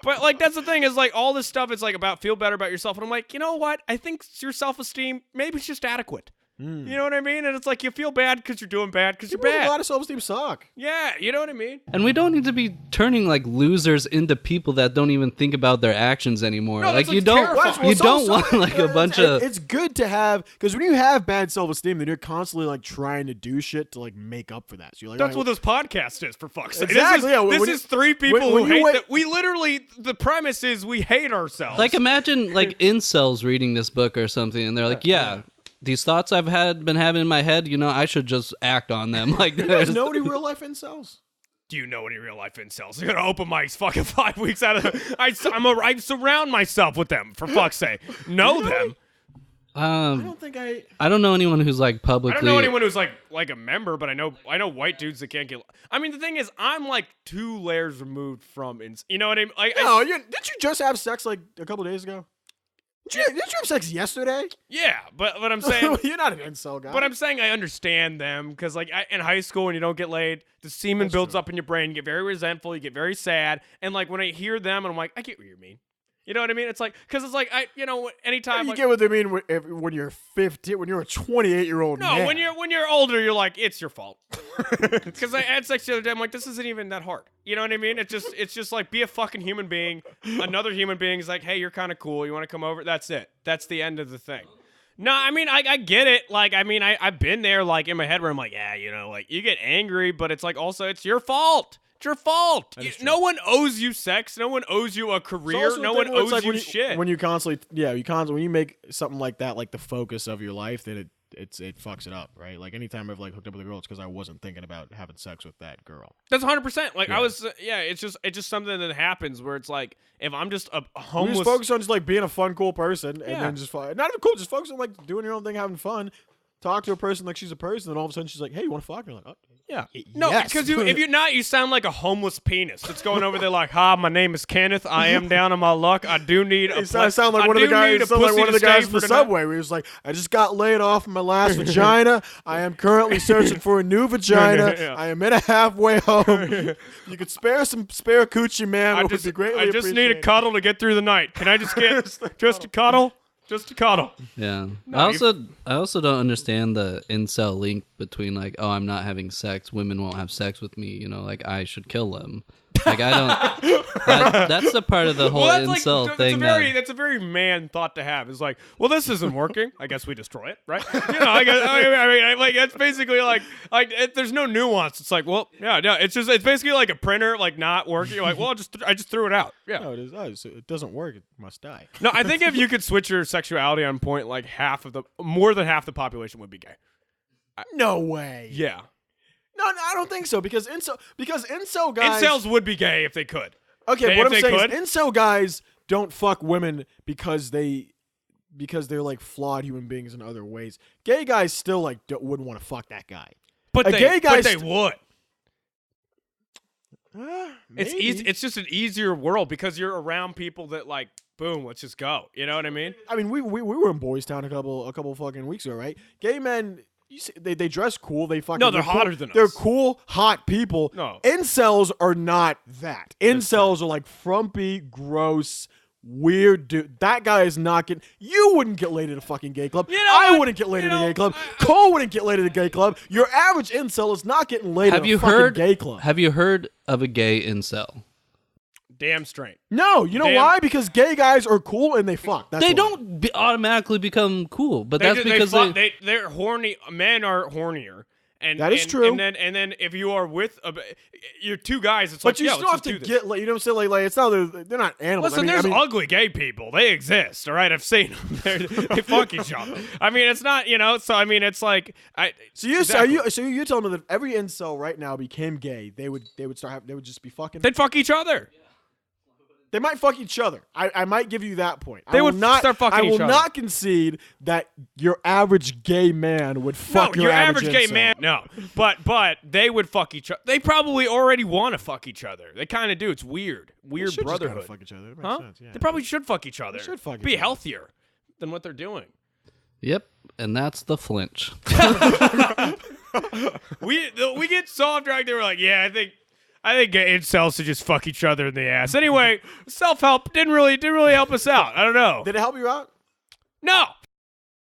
But like that's the thing is like all this stuff is like about feel better about yourself, and I'm like, you know what? I think your self-esteem maybe it's just adequate. You know what I mean? And it's like you feel bad because you're doing bad because you're bad. A lot of self-esteem suck. Yeah, you know what I mean? And we don't need to be turning like losers into people that don't even think about their actions anymore. No, like that's you don't terrifying. you don't want like a bunch of. It's good to have because when you have bad self-esteem, then you're constantly like trying to do shit to like make up for that. So you're like, that's what this podcast is, for fuck's sake. Exactly. This is three people who hate that. We literally, the premise is we hate ourselves. Like imagine like incels reading this book or something, and they're like, yeah. These thoughts I've been having in my head, you know, I should just act on them. Like, you guys know any real life incels? Do you know any real life incels? You're gonna open mics fucking 5 weeks out of. I surround myself with them for fuck's sake. Know them. I don't think I don't know anyone who's like publicly. I don't know anyone who's like a member, but I know white dudes that can't get. I mean, the thing is, I'm like 2 layers removed from. You know what I mean? Like, no, didn't you just have sex like a couple days ago? Didn't you have sex yesterday? Yeah, but I'm saying you're not an incel guy. But I'm saying I understand them because, like, in high school, when you don't get laid, the semen builds up in your brain. You get very resentful. You get very sad. And like when I hear them, and I'm like, I get what you mean. You know what I mean? It's like because it's like anytime you get what they mean when you're 15, when you're a 28-year-old. No, man. when you're older, you're like it's your fault. Because I had sex the other day, I'm like, this isn't even that hard. You know what I mean? It's just like be a fucking human being. Another human being is like, hey, you're kind of cool. You want to come over? That's it. That's the end of the thing. No, I mean I get it. Like I mean I've been there like in my head where I'm like, yeah, you know, like you get angry, but it's like also it's your fault. It's your fault. No one owes you sex. No one owes you a career. No one owes you shit. When you when you make something like that like the focus of your life, then it fucks it up, right? Like anytime I've like hooked up with a girl, it's because I wasn't thinking about having sex with that girl. That's 100%. Like I was, it's just something that happens where it's like if I'm just a homeless, you just focus on just like being a fun, cool person, and then just not even cool, just focus on like doing your own thing, having fun. Talk to a person like she's a person, and all of a sudden she's like, "Hey, you want to fuck?" And you're like, "Oh, yeah." No, because if you're not, you sound like a homeless penis that's going over there like, "Hi, my name is Kenneth. I am down on my luck. I do need a." I sound like one of the guys. Sound like one of the guys from the subway. Where he was like, "I just got laid off from my last vagina. I am currently searching for a new vagina. I am in a halfway home. You could spare coochie, man. It would be greatly I just need a cuddle to get through the night. Can I just get just a cuddle?" Just to cuddle. Yeah. No, I also don't understand the incel link between like, oh, I'm not having sex, women won't have sex with me, you know, like I should kill them. Like I don't. That's a part of the whole incel thing. That's a very man thought to have. It's like, well, this isn't working. I guess we destroy it, right? You know, I mean, like it's basically like there's no nuance. It's like, well, yeah, it's basically like a printer like not working. You're like, well, I just threw it out. Yeah. No, it doesn't work. It must die. No, I think if you could switch your sexuality on point, like more than half the population would be gay. No way. Yeah. No, I don't think so because incel guys. Incels would be gay if they could. Okay, what I'm saying is incel guys don't fuck women because they're like flawed human beings in other ways. Gay guys still like wouldn't want to fuck that guy. But they would. It's Maybe. easy. It's just an easier world because you're around people that like, boom, let's just go. You know what I mean? I mean, we were in Boys Town a couple fucking weeks ago, right? Gay men. You see, they dress cool. They fucking they're hotter than us. They're cool, hot people. No, incels are not that. Incels are like frumpy, gross, weird dude. That guy is not getting. You wouldn't get laid at a fucking gay club. I wouldn't get laid at a gay club. Cole wouldn't get laid at a gay club. Your average incel is not getting laid at a fucking gay club. Have you heard of a gay incel? Damn straight. No, you know why? Because gay guys are cool and they fuck. That's they why. don't automatically become cool, but that's because they're horny. Men are hornier, and that is true. And then if you are with you're two guys, it's but like you still have to get like you know what I'm saying like it's not they're not animals. Listen, there's ugly gay people. They exist. All right, I've seen them. They fuck each other. I mean, it's not So I mean, it's like So you're telling me that if every incel right now became gay, they would just be fucking. They'd fuck each other. They might fuck each other. I might give you that point. They would start fucking each other. I will not concede that your average gay man would fuck your average gay incel. man. No, but they would fuck each other. They probably already want to fuck each other. They kind of do. It's weird. Weird brotherhood. Just fuck each other. It makes sense. Yeah. They probably should fuck each other. They should fuck each Be other. healthier than what they're doing. Yep, and that's the flinch. We get soft drag. They were like, yeah, I think incels should just fuck each other in the ass. Anyway, self-help didn't really help us out. I don't know. Did it help you out? No.